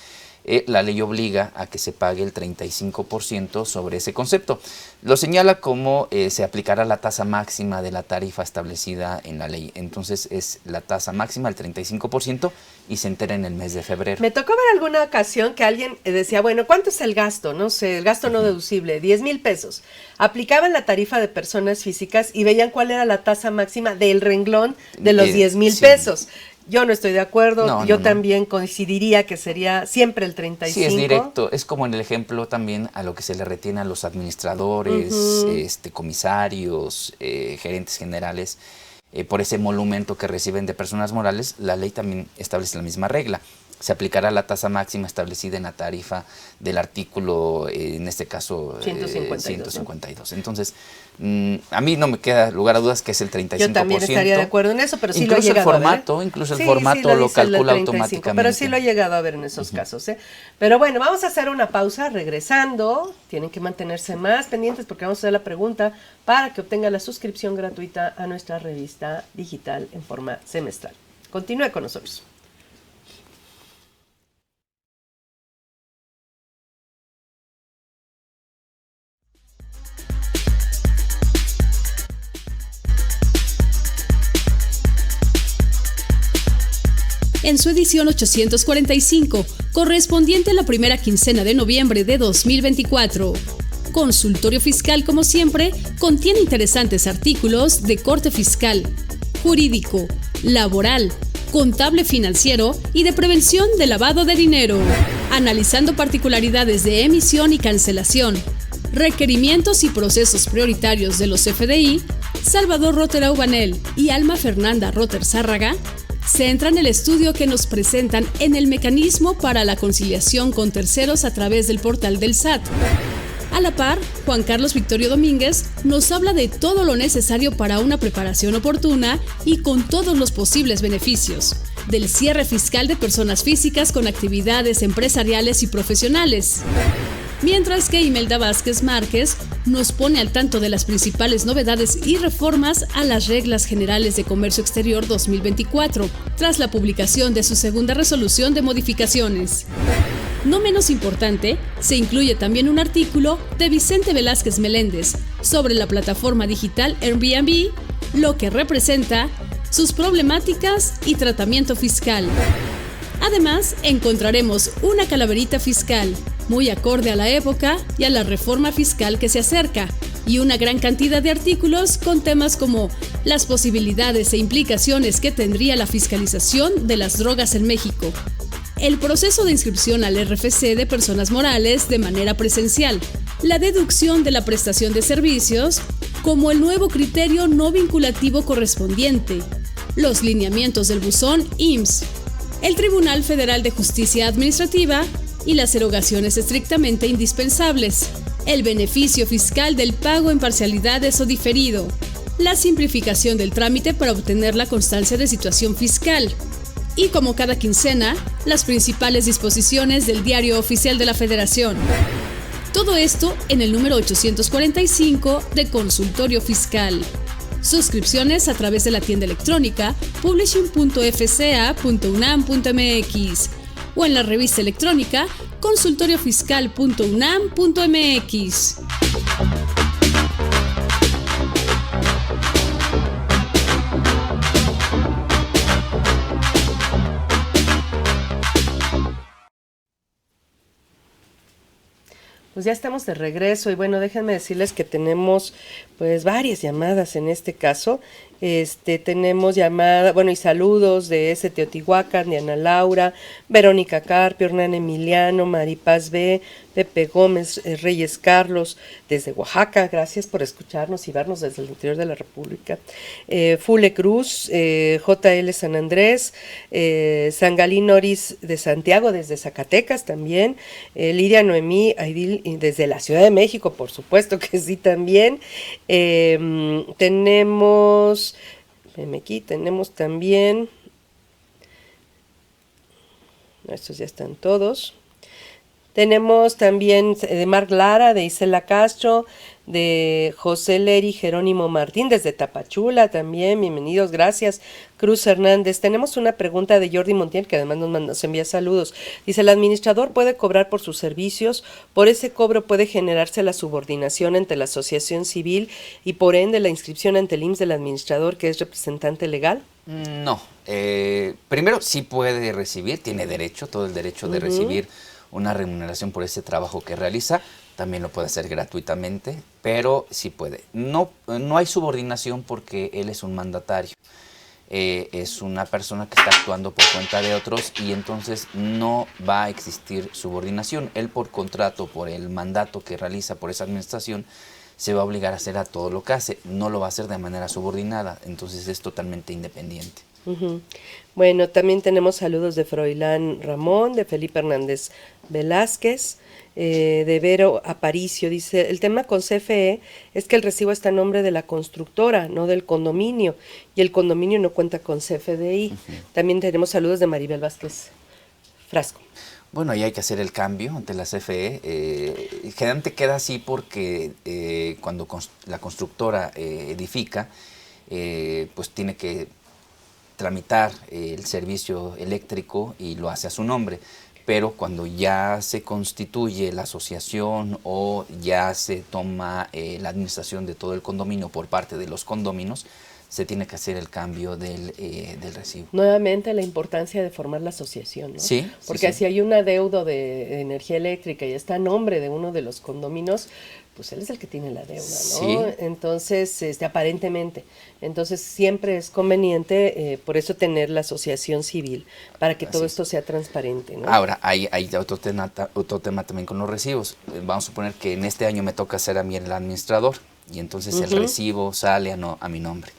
La ley obliga a que se pague el 35% sobre ese concepto. Lo señala como se aplicará la tasa máxima de la tarifa establecida en la ley. Entonces es la tasa máxima, el 35%, y se entera en el mes de febrero. Me tocó ver alguna ocasión que alguien decía, bueno, ¿cuánto es el gasto? No sé, el gasto no deducible, 10,000 pesos. Aplicaban la tarifa de personas físicas y veían cuál era la tasa máxima del renglón de los 10,000 pesos. Yo no estoy de acuerdo, yo también coincidiría que sería siempre el 35%. Sí, es directo, es como en el ejemplo también a lo que se le retiene a los administradores, comisarios, gerentes generales, por ese emolumento que reciben de personas morales. La ley también establece la misma regla. Se aplicará la tasa máxima establecida en la tarifa del artículo, en este caso, 152. ¿no? Entonces, a mí no me queda lugar a dudas que es el 35%. Yo también estaría de acuerdo en eso, pero sí incluso lo he llegado a ver. Incluso el formato lo calcula automáticamente. Pero sí lo he llegado a ver en esos casos. Pero bueno, vamos a hacer una pausa. Regresando, tienen que mantenerse más pendientes porque vamos a hacer la pregunta para que obtenga la suscripción gratuita a nuestra revista digital en forma semestral. Continúe con nosotros. En su edición 845, correspondiente a la primera quincena de noviembre de 2024. Consultorio Fiscal, como siempre, contiene interesantes artículos de corte fiscal, jurídico, laboral, contable financiero y de prevención de lavado de dinero, analizando particularidades de emisión y cancelación, requerimientos y procesos prioritarios de los FDI. Salvador Rotter Aubanel y Alma Fernanda Rotter Zárraga centran el estudio que nos presentan en el mecanismo para la conciliación con terceros a través del portal del SAT. A la par, Juan Carlos Victorio Domínguez nos habla de todo lo necesario para una preparación oportuna y con todos los posibles beneficios, del cierre fiscal de personas físicas con actividades empresariales y profesionales. Mientras que Imelda Vázquez Márquez nos pone al tanto de las principales novedades y reformas a las Reglas Generales de Comercio Exterior 2024, tras la publicación de su segunda resolución de modificaciones. No menos importante, se incluye también un artículo de Vicente Velázquez Meléndez sobre la plataforma digital Airbnb, lo que representa, sus problemáticas y tratamiento fiscal. Además, encontraremos una calaverita fiscal, muy acorde a la época y a la reforma fiscal que se acerca, y una gran cantidad de artículos con temas como las posibilidades e implicaciones que tendría la fiscalización de las drogas en México, el proceso de inscripción al RFC de personas morales de manera presencial, la deducción de la prestación de servicios, como el nuevo criterio no vinculativo correspondiente, los lineamientos del buzón IMSS, el Tribunal Federal de Justicia Administrativa y las erogaciones estrictamente indispensables, el beneficio fiscal del pago en parcialidades o diferido, la simplificación del trámite para obtener la constancia de situación fiscal. Y como cada quincena, las principales disposiciones del Diario Oficial de la Federación. Todo esto en el número 845 de Consultorio Fiscal. Suscripciones a través de la tienda electrónica publishing.fca.unam.mx o en la revista electrónica consultoriofiscal.unam.mx. Pues ya estamos de regreso y bueno, déjenme decirles que tenemos pues varias llamadas en este caso. Tenemos llamada, bueno, y saludos de Teotihuacán, de Ana Laura, Verónica Carpio, Hernán Emiliano, Maripaz B, Pepe Gómez, Reyes Carlos, desde Oaxaca, gracias por escucharnos y vernos desde el interior de la República. Fule Cruz, JL San Andrés, Sangalín Noris de Santiago, desde Zacatecas también, Lidia Noemí Aidil desde la Ciudad de México, por supuesto que sí también. Tenemos también, estos ya están todos. Tenemos también de Marc Lara, de Isela Castro, de José Leri Jerónimo Martín, desde Tapachula también, bienvenidos, gracias. Cruz Hernández, tenemos una pregunta de Jordi Montiel, que además nos envía saludos. Dice, ¿el administrador puede cobrar por sus servicios? ¿Por ese cobro puede generarse la subordinación ante la asociación civil y por ende la inscripción ante el IMSS del administrador, que es representante legal? No, primero sí puede recibir, tiene derecho, todo el derecho de recibir una remuneración por ese trabajo que realiza, también lo puede hacer gratuitamente, pero sí puede. No hay subordinación porque él es un mandatario, es una persona que está actuando por cuenta de otros y entonces no va a existir subordinación. Él por contrato, por el mandato que realiza por esa administración, se va a obligar a hacer a todo lo que hace, no lo va a hacer de manera subordinada, entonces es totalmente independiente. Bueno, también tenemos saludos de Froilán Ramón, de Felipe Hernández Velázquez, de Vero Aparicio. Dice, el tema con CFE es que el recibo está a nombre de la constructora, no del condominio, y el condominio no cuenta con CFDI. También tenemos saludos de Maribel Vázquez Frasco. Bueno, ahí hay que hacer el cambio ante la CFE. Generalmente queda así porque cuando la constructora edifica, pues tiene que tramitar el servicio eléctrico y lo hace a su nombre, pero cuando ya se constituye la asociación o ya se toma la administración de todo el condominio por parte de los condóminos, se tiene que hacer el cambio del recibo. Nuevamente la importancia de formar la asociación, ¿no? Sí. Porque si hay un adeudo de energía eléctrica y está a nombre de uno de los condóminos, pues él es el que tiene la deuda, ¿no? Sí. Entonces, aparentemente. Entonces, siempre es conveniente, por eso, tener la asociación civil, para que todo esto sea transparente, ¿no? Ahora, hay otro tema también con los recibos. Vamos a suponer que en este año me toca ser a mí el administrador, y entonces el recibo sale a mi nombre.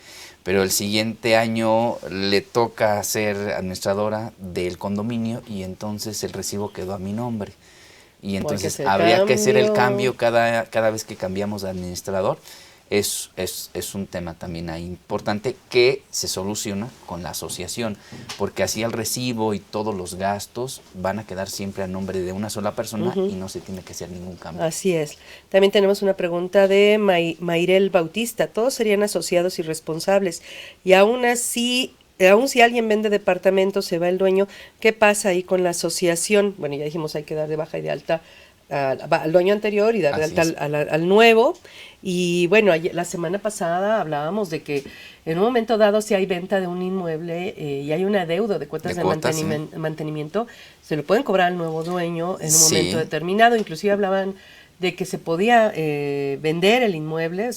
Pero el siguiente año le toca ser administradora del condominio, y entonces el recibo quedó a mi nombre. Y entonces habría que hacer el cambio cada vez que cambiamos de administrador. Es un tema también ahí importante que se soluciona con la asociación, porque así el recibo y todos los gastos van a quedar siempre a nombre de una sola persona y no se tiene que hacer ningún cambio. Así es. También tenemos una pregunta de Mayrel Bautista. Todos serían asociados y responsables, y aún si alguien vende departamentos, se va el dueño, ¿qué pasa ahí con la asociación? Bueno, ya dijimos, hay que dar de baja y de alta al dueño anterior y dar de alta al nuevo. Y bueno, la semana pasada hablábamos de que en un momento dado, si hay venta de un inmueble y hay un adeudo de cuotas de mantenimiento, se lo pueden cobrar al nuevo dueño en un momento determinado. Inclusive hablaban de que se podía vender el inmueble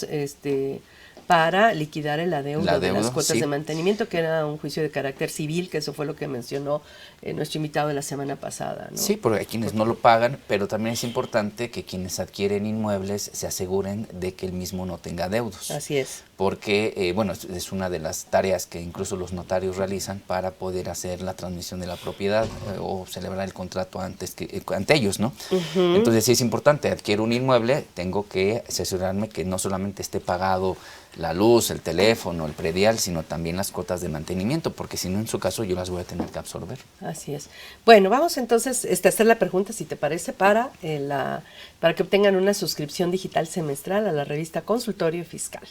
para liquidar el adeudo de las cuotas de mantenimiento, que era un juicio de carácter civil, que eso fue lo que mencionó nuestro invitado de la semana pasada, ¿no? Sí, porque hay quienes no lo pagan, pero también es importante que quienes adquieren inmuebles se aseguren de que el mismo no tenga adeudos. Así es. Porque, bueno, es una de las tareas que incluso los notarios realizan para poder hacer la transmisión de la propiedad o celebrar el contrato ante ellos, ¿no? Entonces sí es importante, adquiero un inmueble, tengo que asegurarme que no solamente esté pagado la luz, el teléfono, el predial, sino también las cuotas de mantenimiento, porque si no, en su caso, yo las voy a tener que absorber. Así es. Bueno, vamos entonces a hacer la pregunta, si te parece, para que obtengan una suscripción digital semestral a la revista Consultorio Fiscal.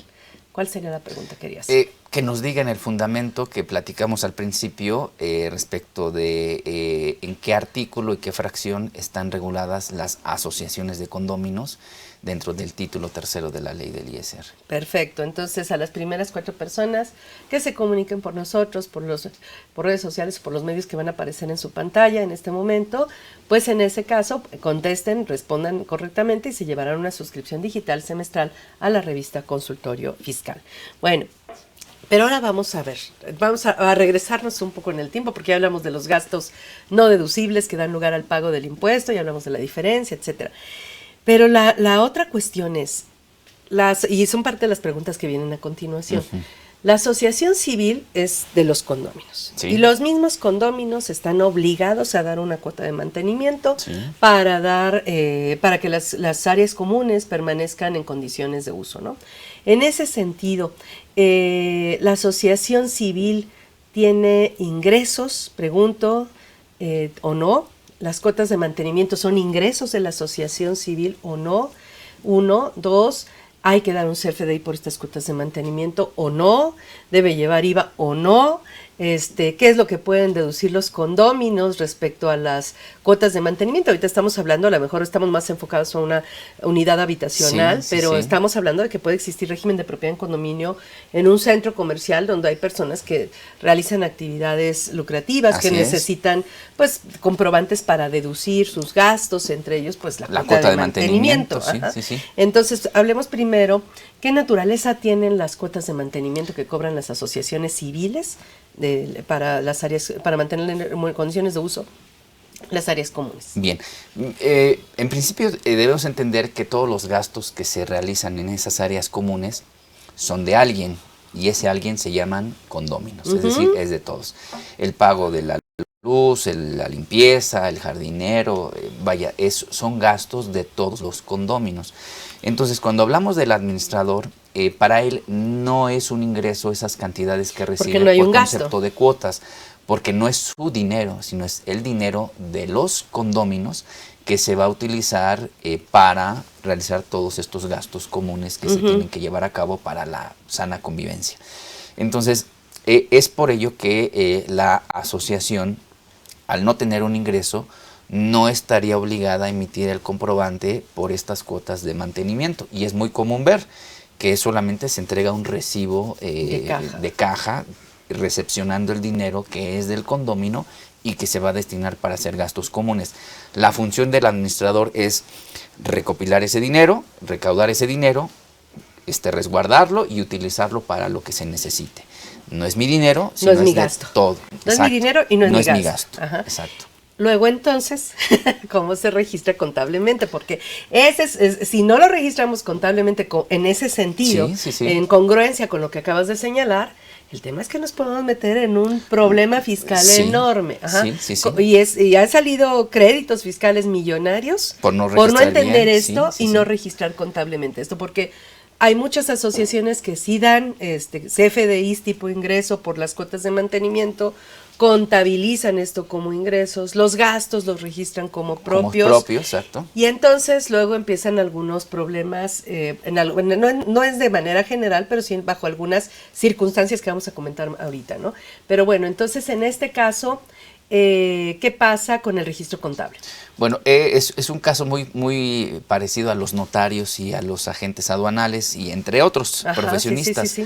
¿Cuál sería la pregunta que querías hacer? Que nos digan el fundamento que platicamos al principio respecto de en qué artículo y qué fracción están reguladas las asociaciones de condóminos dentro del título 3º de la ley del ISR. Perfecto, entonces a las primeras 4 personas que se comuniquen por nosotros, por redes sociales, por los medios que van a aparecer en su pantalla en este momento, pues en ese caso contesten, respondan correctamente y se llevarán una suscripción digital semestral a la revista Consultorio Fiscal. Bueno, pero ahora vamos a regresarnos un poco en el tiempo, porque ya hablamos de los gastos no deducibles que dan lugar al pago del impuesto, ya hablamos de la diferencia, etcétera. Pero la otra cuestión es, y son parte de las preguntas que vienen a continuación, la asociación civil es de los condóminos. Sí. Y los mismos condóminos están obligados a dar una cuota de mantenimiento para que las áreas comunes permanezcan en condiciones de uso, ¿no? En ese sentido, la asociación civil tiene ingresos, pregunto, o no. ¿Las cuotas de mantenimiento son ingresos de la asociación civil o no? 1, 2, ¿hay que dar un CFDI por estas cuotas de mantenimiento o no? ¿Debe llevar IVA o no? ¿Qué es lo que pueden deducir los condóminos respecto a las cuotas de mantenimiento? Ahorita estamos hablando, a lo mejor estamos más enfocados a una unidad habitacional, pero estamos hablando de que puede existir régimen de propiedad en condominio en un centro comercial donde hay personas que realizan actividades lucrativas, que necesitan pues comprobantes para deducir sus gastos, entre ellos pues la cuota de mantenimiento. Sí. Entonces, hablemos primero, ¿qué naturaleza tienen las cuotas de mantenimiento que cobran las asociaciones civiles para las áreas, para mantener en condiciones de uso las áreas comunes? Bien, en principio debemos entender que todos los gastos que se realizan en esas áreas comunes son de alguien, y ese alguien se llaman condóminos, es decir, es de todos. El pago de la luz, la limpieza, el jardinero, son gastos de todos los condóminos. Entonces, cuando hablamos del administrador, para él no es un ingreso esas cantidades que recibe por concepto de cuotas, porque no es su dinero, sino es el dinero de los condóminos que se va a utilizar para realizar todos estos gastos comunes que se tienen que llevar a cabo para la sana convivencia. Entonces, es por ello que la asociación, al no tener un ingreso, no estaría obligada a emitir el comprobante por estas cuotas de mantenimiento. Y es muy común ver que solamente se entrega un recibo de caja recepcionando el dinero que es del condomino y que se va a destinar para hacer gastos comunes. La función del administrador es recopilar ese dinero, recaudar ese dinero, resguardarlo y utilizarlo para lo que se necesite. No es mi dinero, sino no es mi gasto. Todo. No es mi dinero y no es mi gasto. Ajá. Exacto. Luego, entonces, ¿cómo se registra contablemente? Porque si no lo registramos contablemente en ese sentido, en congruencia con lo que acabas de señalar, el tema es que nos podemos meter en un problema fiscal enorme. Ajá. Y han salido créditos fiscales millonarios por no entender esto y no registrar contablemente esto, porque hay muchas asociaciones que sí dan CFDIs tipo ingreso por las cuotas de mantenimiento, contabilizan esto como ingresos, los gastos los registran como propios. Exacto. Y entonces luego empiezan algunos problemas, no es de manera general, pero sí bajo algunas circunstancias que vamos a comentar ahorita, ¿no? Pero bueno, entonces en este caso, ¿qué pasa con el registro contable? Bueno, es un caso muy parecido a los notarios y a los agentes aduanales y entre otros profesionistas.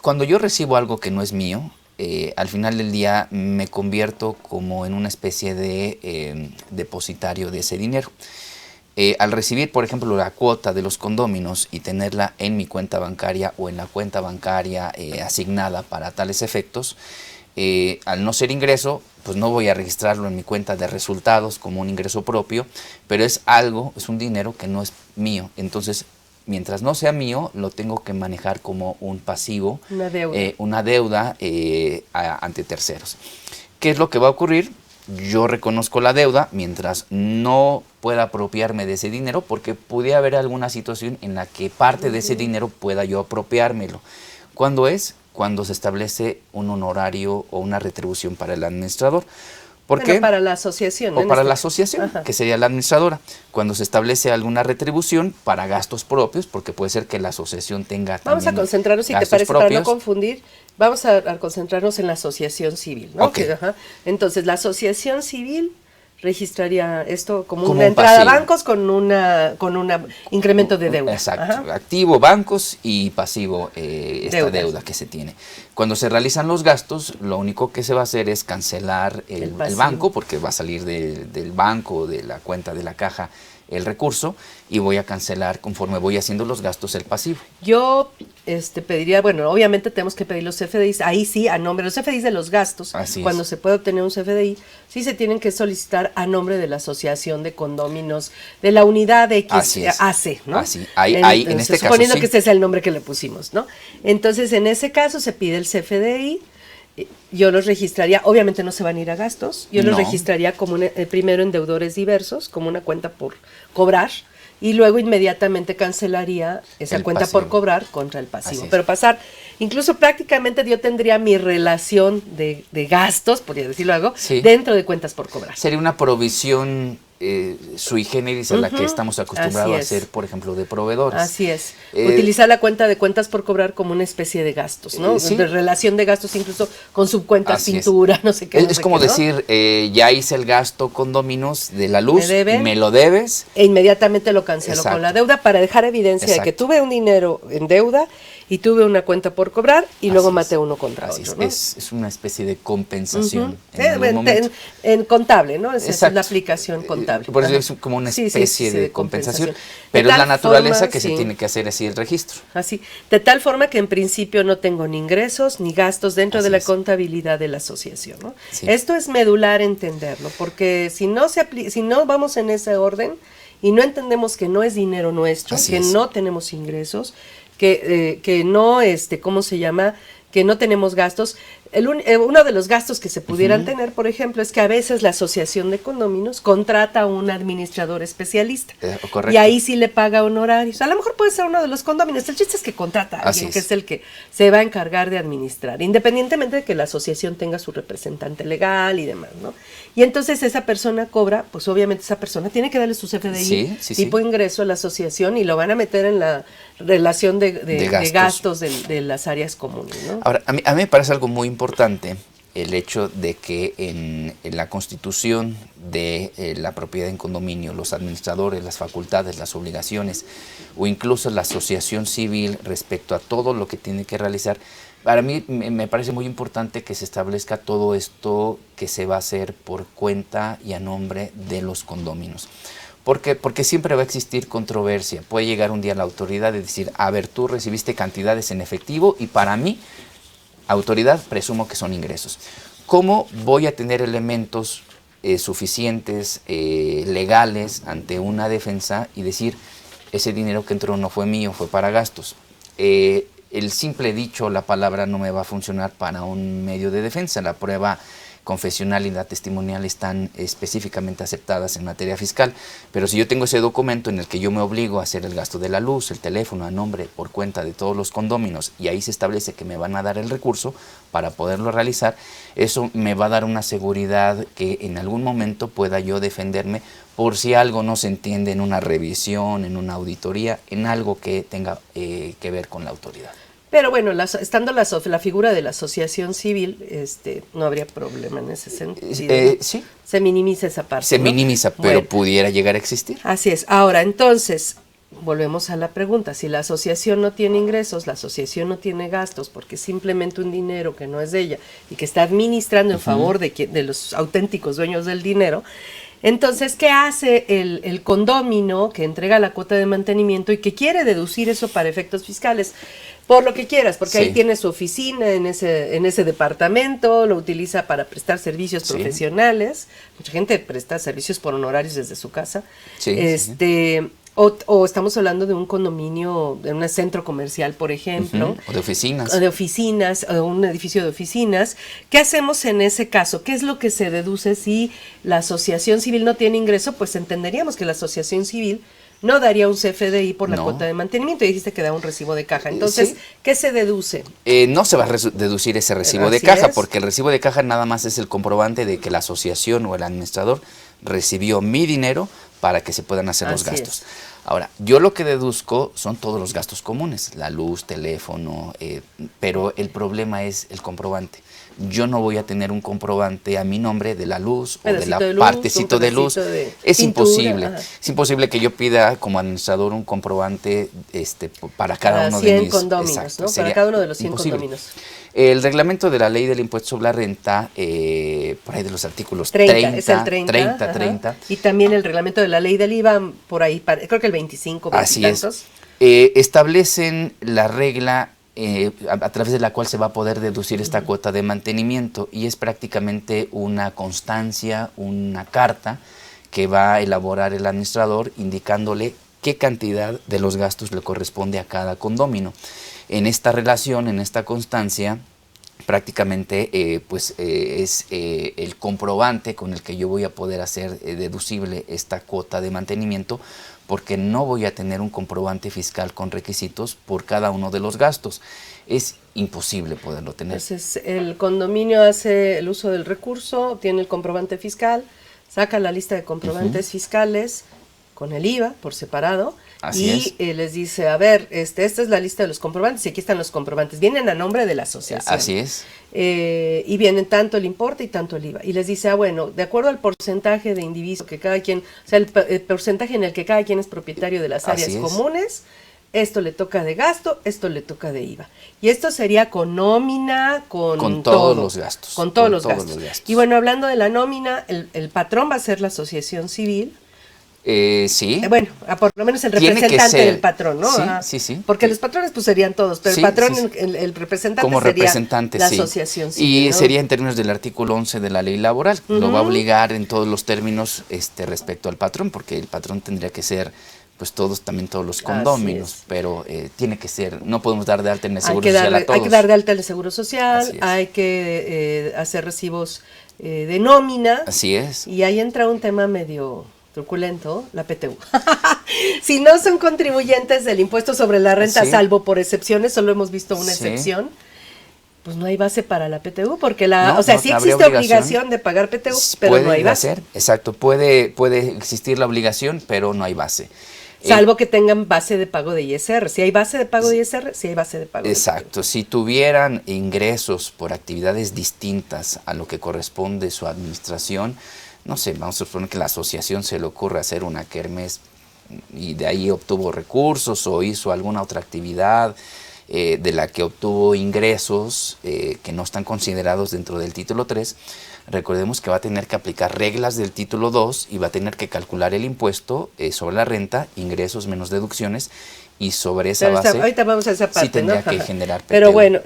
Cuando yo recibo algo que no es mío, al final del día me convierto como en una especie de depositario de ese dinero. Al recibir, por ejemplo, la cuota de los condóminos y tenerla en mi cuenta bancaria o en la cuenta bancaria asignada para tales efectos, al no ser ingreso, pues no voy a registrarlo en mi cuenta de resultados como un ingreso propio, pero es un dinero que no es mío. Entonces, mientras no sea mío, lo tengo que manejar como un pasivo, una deuda ante terceros. ¿Qué es lo que va a ocurrir? yo reconozco la deuda mientras no pueda apropiarme de ese dinero, porque pudiera haber alguna situación en la que parte de ese dinero pueda yo apropiármelo. ¿Cuándo es? Cuando se establece un honorario o una retribución para el administrador. ¿Por qué? Para la asociación. O para la asociación, que sería la administradora. Cuando se establece alguna retribución para gastos propios, porque puede ser que la asociación tenga también Vamos a concentrarnos, si te parece, propios. Para no confundir, vamos a concentrarnos en la asociación civil, ¿no? Okay. Entonces, la asociación civil registraría esto como una entrada a bancos con un incremento de deuda. Exacto, activo bancos y pasivo esta deuda que se tiene. Cuando se realizan los gastos, lo único que se va a hacer es cancelar el banco, porque va a salir del banco, de la cuenta de la caja, el recurso, y voy a cancelar conforme voy haciendo los gastos el pasivo. Yo pediría, bueno, obviamente tenemos que pedir los CFDIs, ahí sí, a nombre de los CFDIs de los gastos. Así cuando es. se puede obtener un CFDI, sí se tienen que solicitar a nombre de la Asociación de Condóminos, de la unidad AC, ¿no? Así, ahí, en este caso, suponiendo que este es el nombre que le pusimos, ¿no? Entonces, en ese caso se pide el CFDI. Yo los registraría, obviamente no se van a ir a gastos, yo los registraría como primero en deudores diversos, como una cuenta por cobrar, y luego inmediatamente cancelaría esa cuenta por cobrar contra el pasivo. Pero pasar, incluso prácticamente yo tendría mi relación de gastos, podría decirlo algo, dentro de cuentas por cobrar. Sería una provisión sui generis a la que estamos acostumbrados a hacer, por ejemplo, de proveedores. Así es. Utilizar la cuenta de cuentas por cobrar como una especie de gastos, ¿no? De relación de gastos, incluso con subcuentas, pintura, no sé qué. Es como decir, ya hice el gasto condóminos de la luz, me lo debes. E inmediatamente lo cancelo con la deuda para dejar evidencia de que tuve un dinero en deuda y tuve una cuenta por cobrar y luego maté uno contra otro, ¿no? Es una especie de compensación. En contable, ¿no? Es la aplicación contable. Por eso es como una especie de compensación. Pero es la naturaleza que se tiene que hacer así el registro. Así, de tal forma que en principio no tengo ni ingresos ni gastos dentro de la contabilidad de la asociación, ¿no? Esto es medular entenderlo, porque si no vamos en ese orden y no entendemos que no es dinero nuestro, no tenemos ingresos, que no, ¿cómo se llama? Que no tenemos gastos. Uno de los gastos que se pudieran tener, por ejemplo, es que a veces la asociación de condóminos contrata a un administrador especialista. Correcto. Y ahí sí le paga honorarios. A lo mejor puede ser uno de los condóminos. El chiste es que contrata a alguien que es el que se va a encargar de administrar, independientemente de que la asociación tenga su representante legal y demás, ¿no? Y entonces esa persona cobra, pues obviamente esa persona tiene que darle su CFDI tipo ingreso a la asociación y lo van a meter en la relación de gastos de las áreas comunes, ¿no? Ahora, a mí me parece algo muy importante el hecho de que en la constitución de la propiedad en condominio, los administradores, las facultades, las obligaciones o incluso la asociación civil respecto a todo lo que tiene que realizar, para mí me parece muy importante que se establezca todo esto que se va a hacer por cuenta y a nombre de los condóminos. Porque siempre va a existir controversia. Puede llegar un día la autoridad y decir, a ver, tú recibiste cantidades en efectivo y para mí, autoridad, presumo que son ingresos. ¿Cómo voy a tener elementos suficientes, legales, ante una defensa y decir, ese dinero que entró no fue mío, fue para gastos? El simple dicho, la palabra no me va a funcionar para un medio de defensa. La prueba confesional y la testimonial están específicamente aceptadas en materia fiscal, pero si yo tengo ese documento en el que yo me obligo a hacer el gasto de la luz, el teléfono a nombre por cuenta de todos los condóminos y ahí se establece que me van a dar el recurso para poderlo realizar, eso me va a dar una seguridad que en algún momento pueda yo defenderme por si algo no se entiende en una revisión, en una auditoría, en algo que tenga que ver con la autoridad. Pero bueno, estando la figura de la asociación civil, no habría problema en ese sentido. Sí. Se minimiza esa parte. Se minimiza, pero pudiera llegar a existir. Así es. Ahora, entonces, volvemos a la pregunta. Si la asociación no tiene ingresos, la asociación no tiene gastos, porque simplemente un dinero que no es de ella y que está administrando en favor de los auténticos dueños del dinero, entonces, ¿qué hace el condómino que entrega la cuota de mantenimiento y que quiere deducir eso para efectos fiscales? Por lo que quieras, porque ahí tiene su oficina en ese departamento, lo utiliza para prestar servicios profesionales. Mucha gente presta servicios por honorarios desde su casa. O estamos hablando de un condominio, de un centro comercial, por ejemplo. O de oficinas. O de oficinas, o un edificio de oficinas. ¿Qué hacemos en ese caso? ¿Qué es lo que se deduce si la asociación civil no tiene ingreso? Pues entenderíamos que la asociación civil no daría un CFDI por la cuota de mantenimiento. Y dijiste que da un recibo de caja. Entonces, sí. ¿qué se deduce? No se va a deducir ese recibo de caja, porque el recibo de caja nada más es el comprobante de que la asociación o el administrador recibió mi dinero para que se puedan hacer los gastos. Ahora, yo lo que deduzco son todos los gastos comunes, la luz, teléfono, pero el problema es el comprobante. Yo no voy a tener un comprobante a mi nombre de la luz o de la partecito de luz. Es imposible. Es imposible que yo pida como administrador un comprobante para cada uno de mis condominios, exacto, ¿no? Para cada uno de los 100 condominios. El reglamento de la ley del impuesto sobre la renta, por ahí de los artículos 30, es el 30. Y también el reglamento de la ley del IVA, por ahí, creo que el 25, 20 así es. Establecen la regla a través de la cual se va a poder deducir esta cuota de mantenimiento, y es prácticamente una constancia, una carta que va a elaborar el administrador indicándole qué cantidad de los gastos le corresponde a cada condomino. En esta relación, en esta constancia, prácticamente es el comprobante con el que yo voy a poder hacer deducible esta cuota de mantenimiento, porque no voy a tener un comprobante fiscal con requisitos por cada uno de los gastos. Es imposible poderlo tener. Entonces, el condominio hace el uso del recurso, obtiene el comprobante fiscal, saca la lista de comprobantes fiscales con el IVA por separado. Así y les dice, a ver, esta es la lista de los comprobantes y aquí están los comprobantes. Vienen a nombre de la asociación. Así es. Y vienen tanto el importe y tanto el IVA. Y les dice, bueno, de acuerdo al porcentaje de indiviso que cada quien, o sea, el porcentaje en el que cada quien es propietario de las áreas comunes, esto le toca de gasto, esto le toca de IVA. Y esto sería con nómina, con todos los gastos. Con todos los gastos. Y bueno, hablando de la nómina, el patrón va a ser la asociación civil. Sí. Bueno, por lo menos el representante del patrón, ¿no? Sí. Porque los patrones pues serían todos, pero el patrón, el representante como sería representante, la asociación civil. Y ¿no? sería en términos del artículo 11 de la ley laboral. Lo va a obligar en todos los términos respecto al patrón, porque el patrón tendría que ser pues también todos los condóminos, pero tiene que ser, no podemos dar de alta en el Seguro Social a todos. Hay que dar de alta en el Seguro Social, hay que hacer recibos de nómina. Así es. Y ahí entra un tema medio truculento, la PTU. Si no son contribuyentes del impuesto sobre la renta, salvo por excepciones, solo hemos visto una excepción, pues no hay base para la PTU, porque sí existe obligación de pagar PTU, pero no hay base. Exacto, puede existir la obligación, pero no hay base. Salvo que tengan base de pago de ISR. Si hay base de pago de ISR, sí hay base de pago. Exacto. Si tuvieran ingresos por actividades distintas a lo que corresponde su administración, no sé, vamos a suponer que la asociación se le ocurre hacer una kermés y de ahí obtuvo recursos o hizo alguna otra actividad de la que obtuvo ingresos que no están considerados dentro del título 3, recordemos que va a tener que aplicar reglas del título 2 y va a tener que calcular el impuesto sobre la renta, ingresos menos deducciones, y sobre esa base ahorita vamos a esa parte, sí tendría que generar PTU. Pero bueno,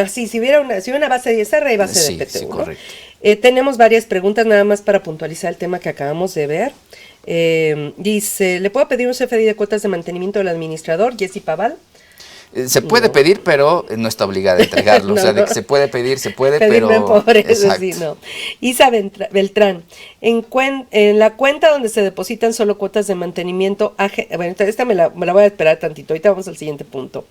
si hubiera una base de ISR, hay base de PTU. Sí, correcto. Tenemos varias preguntas nada más para puntualizar el tema que acabamos de ver. Dice, ¿le puedo pedir un CFDI de cuotas de mantenimiento del administrador, Jessy Paval? Se puede pedir, pero no está obligada a entregarlo. O sea, de que se puede pedir, pero... Por eso sí, no. Isa Beltrán, en la cuenta donde se depositan solo cuotas de mantenimiento... Bueno, esta me la voy a esperar tantito. Ahorita vamos al siguiente punto.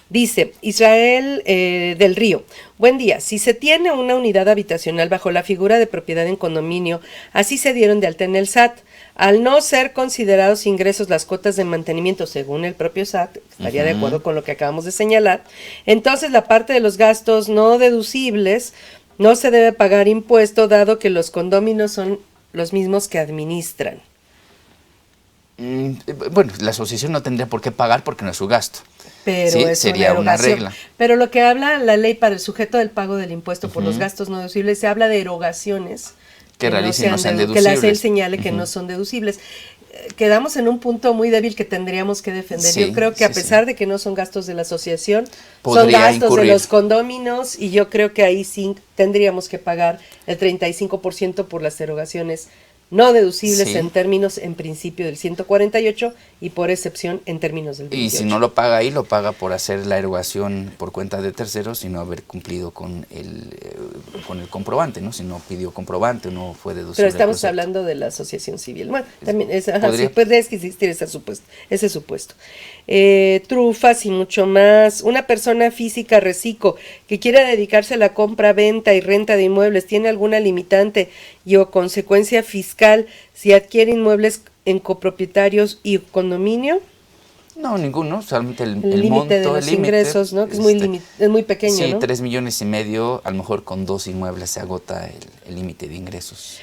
Dice Israel del Río, buen día, si se tiene una unidad habitacional bajo la figura de propiedad en condominio, así se dieron de alta en el SAT, al no ser considerados ingresos las cuotas de mantenimiento según el propio SAT, estaría de acuerdo con lo que acabamos de señalar, entonces la parte de los gastos no deducibles no se debe pagar impuesto dado que los condóminos son los mismos que administran. Bueno, la asociación no tendría por qué pagar porque no es su gasto. Pero sí, sería una regla. Pero lo que habla la ley para el sujeto del pago del impuesto por los gastos no deducibles, se habla de erogaciones que realicen no sean deducibles. Que la ley señale que no son deducibles. Quedamos en un punto muy débil que tendríamos que defender. Yo creo que a pesar de que no son gastos de la asociación, son gastos de los condóminos, y yo creo que ahí sí tendríamos que pagar el 35% por las erogaciones no deducibles Sí. en términos en principio del 148 y por excepción en términos del 28. Y si no lo paga ahí, lo paga por hacer la erogación por cuenta de terceros y no haber cumplido con el comprobante, ¿no? Si no pidió comprobante, no fue deducible. Pero estamos el concepto. hablando de la asociación civil. Bueno, también sí, podría- puede existir ese supuesto. Trufas y mucho más. Una persona física reciclo que quiera dedicarse a la compra, venta y renta de inmuebles, ¿tiene alguna limitante y o consecuencia fiscal si adquiere inmuebles en copropietarios y condominio? No, ninguno, solamente el El límite monto, de los el límite, ingresos, ¿no? Que es muy pequeño, sí, ¿no? 3,5 millones, a lo mejor con 2 inmuebles se agota el límite de ingresos.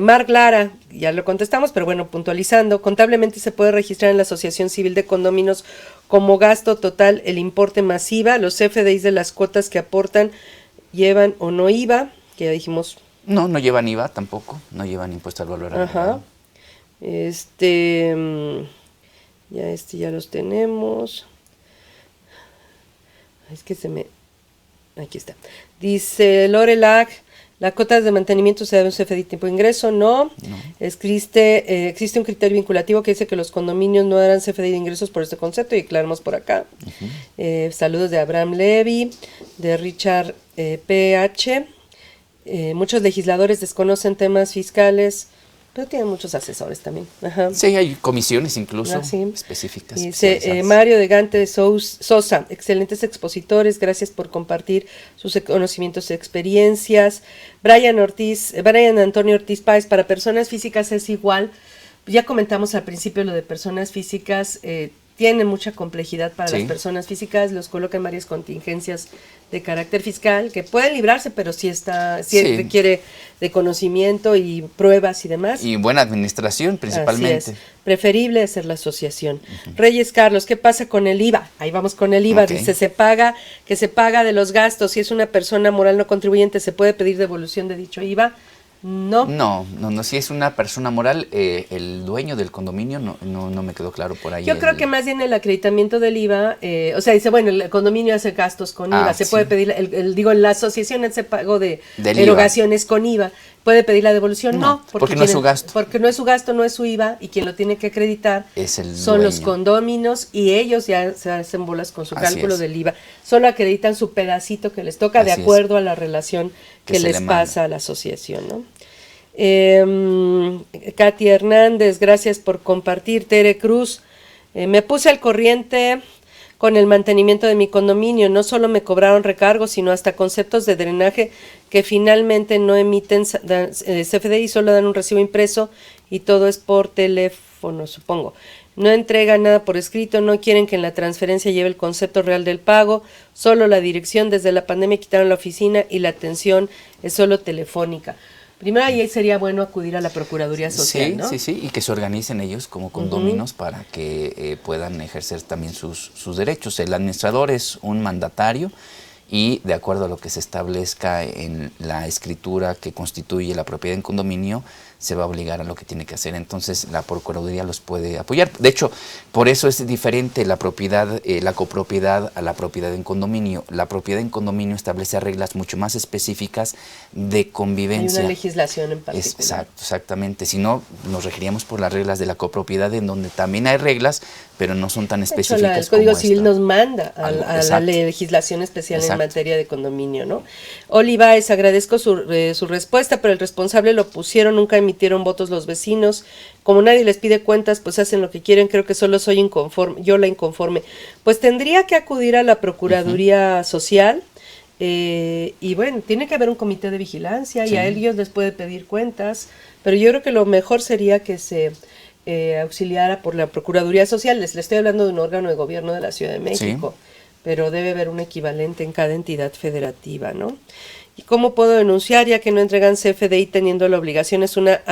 Marc Lara, ya lo contestamos, pero bueno, puntualizando, contablemente se puede registrar en la Asociación Civil de Condóminos como gasto total el importe masiva, los CFDIs de las cuotas que aportan llevan o no IVA, que ya dijimos. No, no llevan IVA tampoco, no llevan impuesto al valor agregado. Ajá. Ya los tenemos. Es que aquí está. Dice Lorelac, ¿la cuota de mantenimiento se debe a un CFDI tipo de ingreso? No. Existe un criterio vinculativo que dice que los condominios no darán CFDI de ingresos por este concepto y aclaramos por acá. Saludos de Abraham Levy, de Richard PH. Muchos legisladores desconocen temas fiscales, pero tienen muchos asesores también. Ajá. Sí, hay comisiones incluso Sí. específicas. Dice especializadas. Mario de Gante de Sosa, excelentes expositores, gracias por compartir sus conocimientos y experiencias. Brian Antonio Ortiz Páez, para personas físicas es igual. Ya comentamos al principio lo de personas físicas, tiene mucha complejidad para Sí. las personas físicas, los colocan varias contingencias de carácter fiscal que pueden librarse, pero sí Sí. requiere de conocimiento y pruebas y demás. Y buena administración principalmente. Así es. Preferible hacer la asociación. Reyes Carlos, ¿qué pasa con el IVA? Ahí vamos con el IVA. Ok. Dice, se paga de los gastos. Si es una persona moral no contribuyente, ¿se puede pedir devolución de dicho IVA? No. No, si es una persona moral, el dueño del condominio no me quedó claro por ahí. Yo creo que más bien el acreditamiento del IVA, dice, bueno, el condominio hace gastos con IVA, se sí. puede pedir, la asociación hace pago de Del erogaciones con IVA, ¿puede pedir la devolución? No, porque no es su gasto. Porque no es su gasto, no es su IVA, y quien lo tiene que acreditar Es el son los dueño. condóminos, y ellos ya se hacen bolas con su Así cálculo es. del IVA. Solo acreditan su pedacito que les toca de Así es. acuerdo a la relación Que que se les le manda. pasa a la asociación, ¿no? Katy Hernández, gracias por compartir. Tere Cruz, me puse al corriente con el mantenimiento de mi condominio. No solo me cobraron recargos, sino hasta conceptos de drenaje que finalmente no emiten CFDI, solo dan un recibo impreso y todo es por teléfono, supongo. No entregan nada por escrito, no quieren que en la transferencia lleve el concepto real del pago, solo la dirección. Desde la pandemia quitaron la oficina y la atención es solo telefónica. Primero ahí sería bueno acudir a la Procuraduría Social, Sí, ¿no? sí, y que se organicen ellos como condóminos para que puedan ejercer también sus derechos. El administrador es un mandatario y de acuerdo a lo que se establezca en la escritura que constituye la propiedad en condominio, se va a obligar a lo que tiene que hacer. Entonces la Procuraduría los puede apoyar. De hecho, por eso es diferente la propiedad, la copropiedad a la propiedad en condominio. La propiedad en condominio establece reglas mucho más específicas de convivencia. Hay una legislación en particular. Exactamente. Si no, nos regiríamos por las reglas de la copropiedad, en donde también hay reglas, pero no son tan De hecho, específicas el Código como Civil esta. nos manda a la Exacto. legislación especial Exacto. en materia de condominio, ¿no? Olivares, agradezco su respuesta, pero el responsable lo pusieron, nunca emitieron votos los vecinos. Como nadie les pide cuentas, pues hacen lo que quieren. Creo que solo soy inconforme, yo la inconforme. Pues tendría que acudir a la Procuraduría Social. Y bueno, tiene que haber un comité de vigilancia y a ellos les puede pedir cuentas, pero yo creo que lo mejor sería que se auxiliara por la Procuraduría Social. Le estoy hablando de un órgano de gobierno de la Ciudad de México, pero debe haber un equivalente en cada entidad federativa, ¿no? ¿Y cómo puedo denunciar ya que no entregan CFDI teniendo la obligación? Es una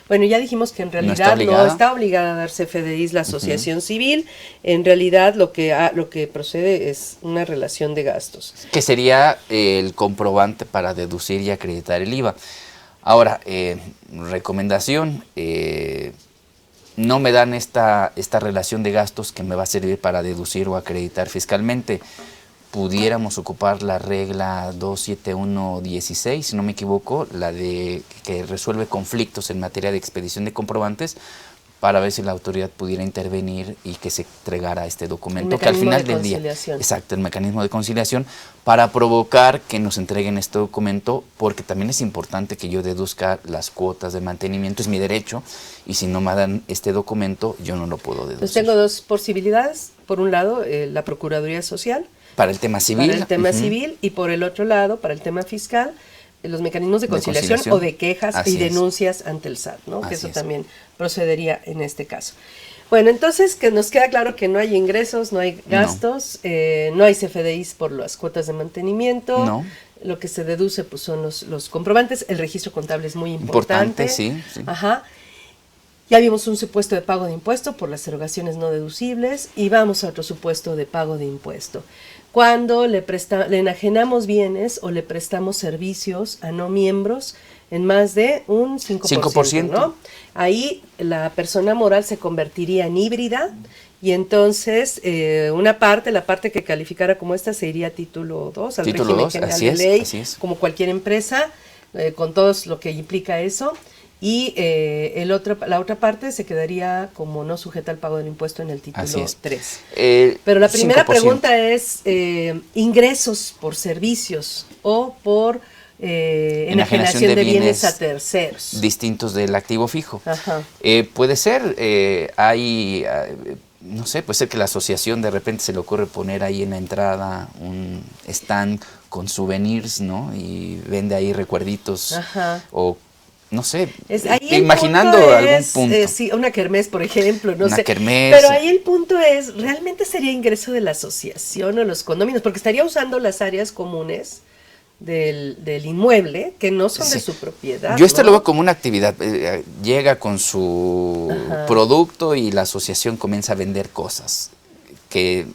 bueno, ya dijimos que en realidad no está obligada a dar CFDIs la asociación civil. En realidad lo que procede es una relación de gastos. Que sería el comprobante para deducir y acreditar el IVA. Ahora, recomendación, no me dan esta relación de gastos que me va a servir para deducir o acreditar fiscalmente. pudiéramos ocupar la regla 27116, si no me equivoco, la de que resuelve conflictos en materia de expedición de comprobantes, para ver si la autoridad pudiera intervenir y que se entregara este documento, que al final del día, exacto, el mecanismo de conciliación, para provocar que nos entreguen este documento, porque también es importante que yo deduzca las cuotas de mantenimiento, es mi derecho, y si no me dan este documento, yo no lo puedo deducir. Pues tengo dos posibilidades, por un lado, la Procuraduría Social. Para el tema civil. Para el tema civil, y por el otro lado, para el tema fiscal, los mecanismos de conciliación o de quejas y denuncias ante el SAT, ¿no? Que eso también procedería en este caso. Bueno, entonces que nos queda claro que no hay ingresos, no hay gastos, no hay CFDIs por las cuotas de mantenimiento. No. Lo que se deduce pues son los comprobantes, el registro contable es muy importante. Sí. Ajá. Ya vimos un supuesto de pago de impuesto por las erogaciones no deducibles y vamos a otro supuesto de pago de impuesto. Cuando le enajenamos bienes o le prestamos servicios a no miembros en más de un 5%, ¿no? Ahí la persona moral se convertiría en híbrida y entonces la parte que calificara como esta se iría a título 2, al régimen general de ley, como cualquier empresa, con todo lo que implica eso. Y la otra parte se quedaría como no sujeta al pago del impuesto en el título 3. Pero la primera 5%. Pregunta es ingresos por servicios o por enajenación de bienes a terceros. Distintos del activo fijo. Ajá. Puede ser, no sé, puede ser que la asociación de repente se le ocurre poner ahí en la entrada un stand con souvenirs, ¿no? Y vende ahí recuerditos. Ajá. O no sé, imaginando algún punto. Sí, una kermés, por ejemplo, no sé. Kermés. Pero ahí el punto es, ¿realmente sería ingreso de la asociación o los condominios? Porque estaría usando las áreas comunes del inmueble, que no son de su propiedad. Yo lo veo como una actividad. Llega con su producto y la asociación comienza a vender cosas que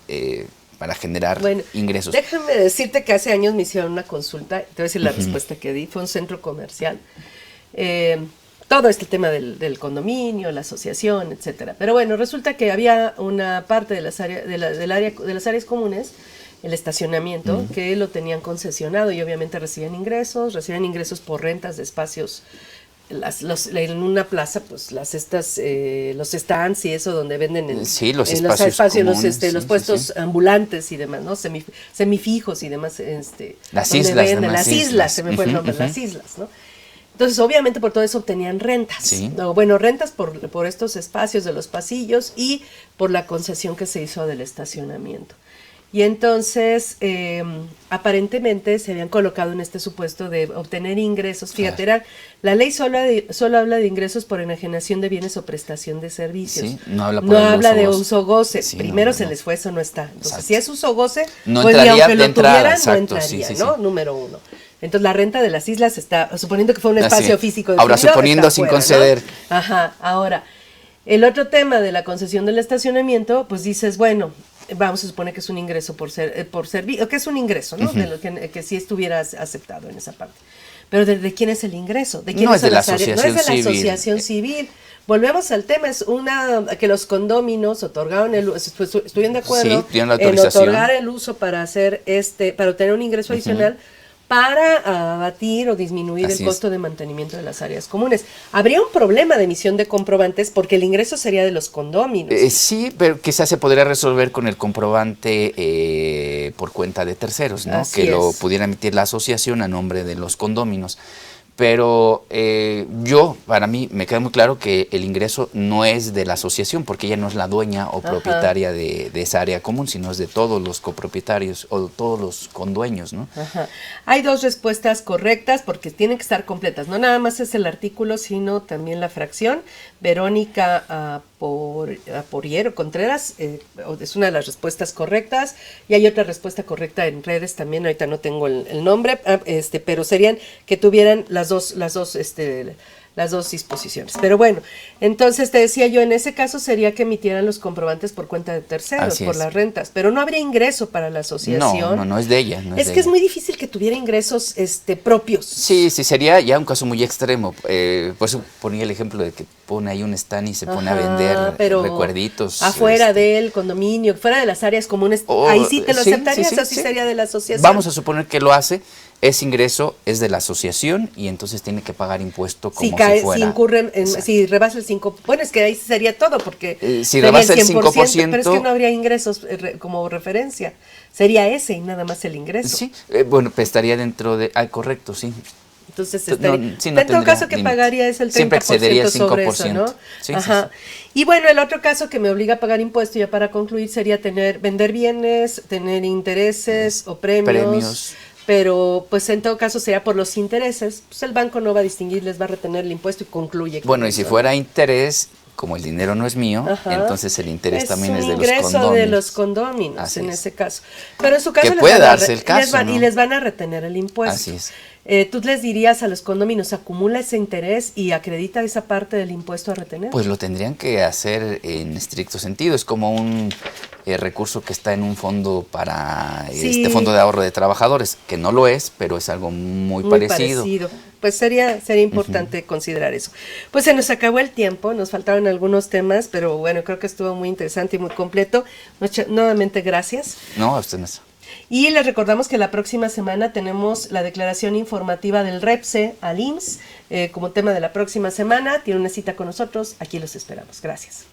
para generar ingresos. Déjame decirte que hace años me hicieron una consulta, te voy a decir la respuesta que di, fue un centro comercial. Todo este tema del condominio, la asociación, etcétera. Pero bueno, resulta que había una parte de las áreas comunes, el estacionamiento, que lo tenían concesionado y obviamente recibían ingresos por rentas de espacios. En una plaza, pues los stands y eso donde venden los espacios comunes, los puestos ambulantes y demás, ¿no? Semifijos y demás. Las islas, se me fue el nombre, las islas, ¿no? Entonces, obviamente, por todo eso obtenían rentas. Sí. Bueno, rentas por estos espacios de los pasillos y por la concesión que se hizo del estacionamiento. Y entonces, aparentemente, se habían colocado en este supuesto de obtener ingresos. Fíjate, la ley solo habla de ingresos por enajenación de bienes o prestación de servicios. Sí, no habla de uso-goce. Sí, primero se les fue, eso no está. Entonces, exacto. Si es uso-goce, no pues entraría aunque lo tuvieran, no entraría, sí. ¿no? Número uno. Entonces, la renta de las islas está, suponiendo que fue un espacio físico definido, ahora, suponiendo sin fuera, conceder. ¿no? Ajá, ahora, el otro tema de la concesión del estacionamiento, pues dices, bueno, vamos a suponer que es un ingreso por servicio, que es un ingreso, ¿no? De lo que si estuvieras aceptado en esa parte. Pero ¿de quién es el ingreso? ¿De quién no es de la asociación civil. No es de la asociación civil. Volvemos al tema, es que los condóminos otorgaron estuvieron de acuerdo en otorgar el uso para obtener un ingreso adicional para abatir o disminuir el costo de mantenimiento de las áreas comunes. Habría un problema de emisión de comprobantes porque el ingreso sería de los condóminos. Sí, pero quizás se podría resolver con el comprobante por cuenta de terceros, ¿no? Lo pudiera emitir la asociación a nombre de los condóminos. Pero para mí, me queda muy claro que el ingreso no es de la asociación, porque ella no es la dueña o propietaria de esa área común, sino es de todos los copropietarios o todos los condueños, ¿no? Ajá. Hay dos respuestas correctas, porque tienen que estar completas. No nada más es el artículo, sino también la fracción. Verónica Aporiero Contreras es una de las respuestas correctas, y hay otra respuesta correcta en redes también, ahorita no tengo el nombre, pero serían que tuvieran las dos las dos disposiciones. Pero bueno, entonces te decía yo, en ese caso sería que emitieran los comprobantes por cuenta de terceros, Así por es. las rentas, pero no habría ingreso para la asociación. No es de ella. Es que es muy difícil que tuviera ingresos propios. Sí, sería ya un caso muy extremo. Por eso ponía el ejemplo de que pone ahí un stand y se pone a vender recuerditos. Afuera del condominio, fuera de las áreas comunes, ahí sí te lo aceptarías, así sería de la asociación. Vamos a suponer que lo hace, ese ingreso es de la asociación y entonces tiene que pagar impuesto como si fuera. Si incurre, si rebasa el 5%, bueno, es que ahí sería todo, porque si rebasa el 5%, pero es que no habría ingresos como referencia, sería ese y nada más el ingreso. Sí, bueno, pues estaría dentro de, correcto, sí. Entonces, en todo caso que pagaría es el 30% siempre excedería el 5%. sobre eso, ¿no? Sí, Ajá. Sí. Y bueno, el otro caso que me obliga a pagar impuesto, ya para concluir, sería vender bienes, tener intereses o premios. Pero pues en todo caso sería por los intereses, pues el banco no va a distinguir, les va a retener el impuesto y concluye. Bueno, y si fuera interés, como el dinero no es mío, entonces el interés también es de los condóminos. Es un ingreso de los condóminos en ese caso. Pero en su caso que puede darse el caso, y les van a retener el impuesto. Así es. Tú les dirías a los condóminos, acumula ese interés y acredita esa parte del impuesto a retener. Pues lo tendrían que hacer en estricto sentido. Es como un recurso que está en un fondo para este fondo de ahorro de trabajadores, que no lo es, pero es algo muy parecido. Pues sería importante considerar eso. Pues se nos acabó el tiempo, nos faltaron algunos temas, pero bueno, creo que estuvo muy interesante y muy completo. Nuevamente, gracias. No, a usted, maestra. Y les recordamos que la próxima semana tenemos la declaración informativa del REPSE al IMSS como tema de la próxima semana. Tiene una cita con nosotros, aquí los esperamos. Gracias.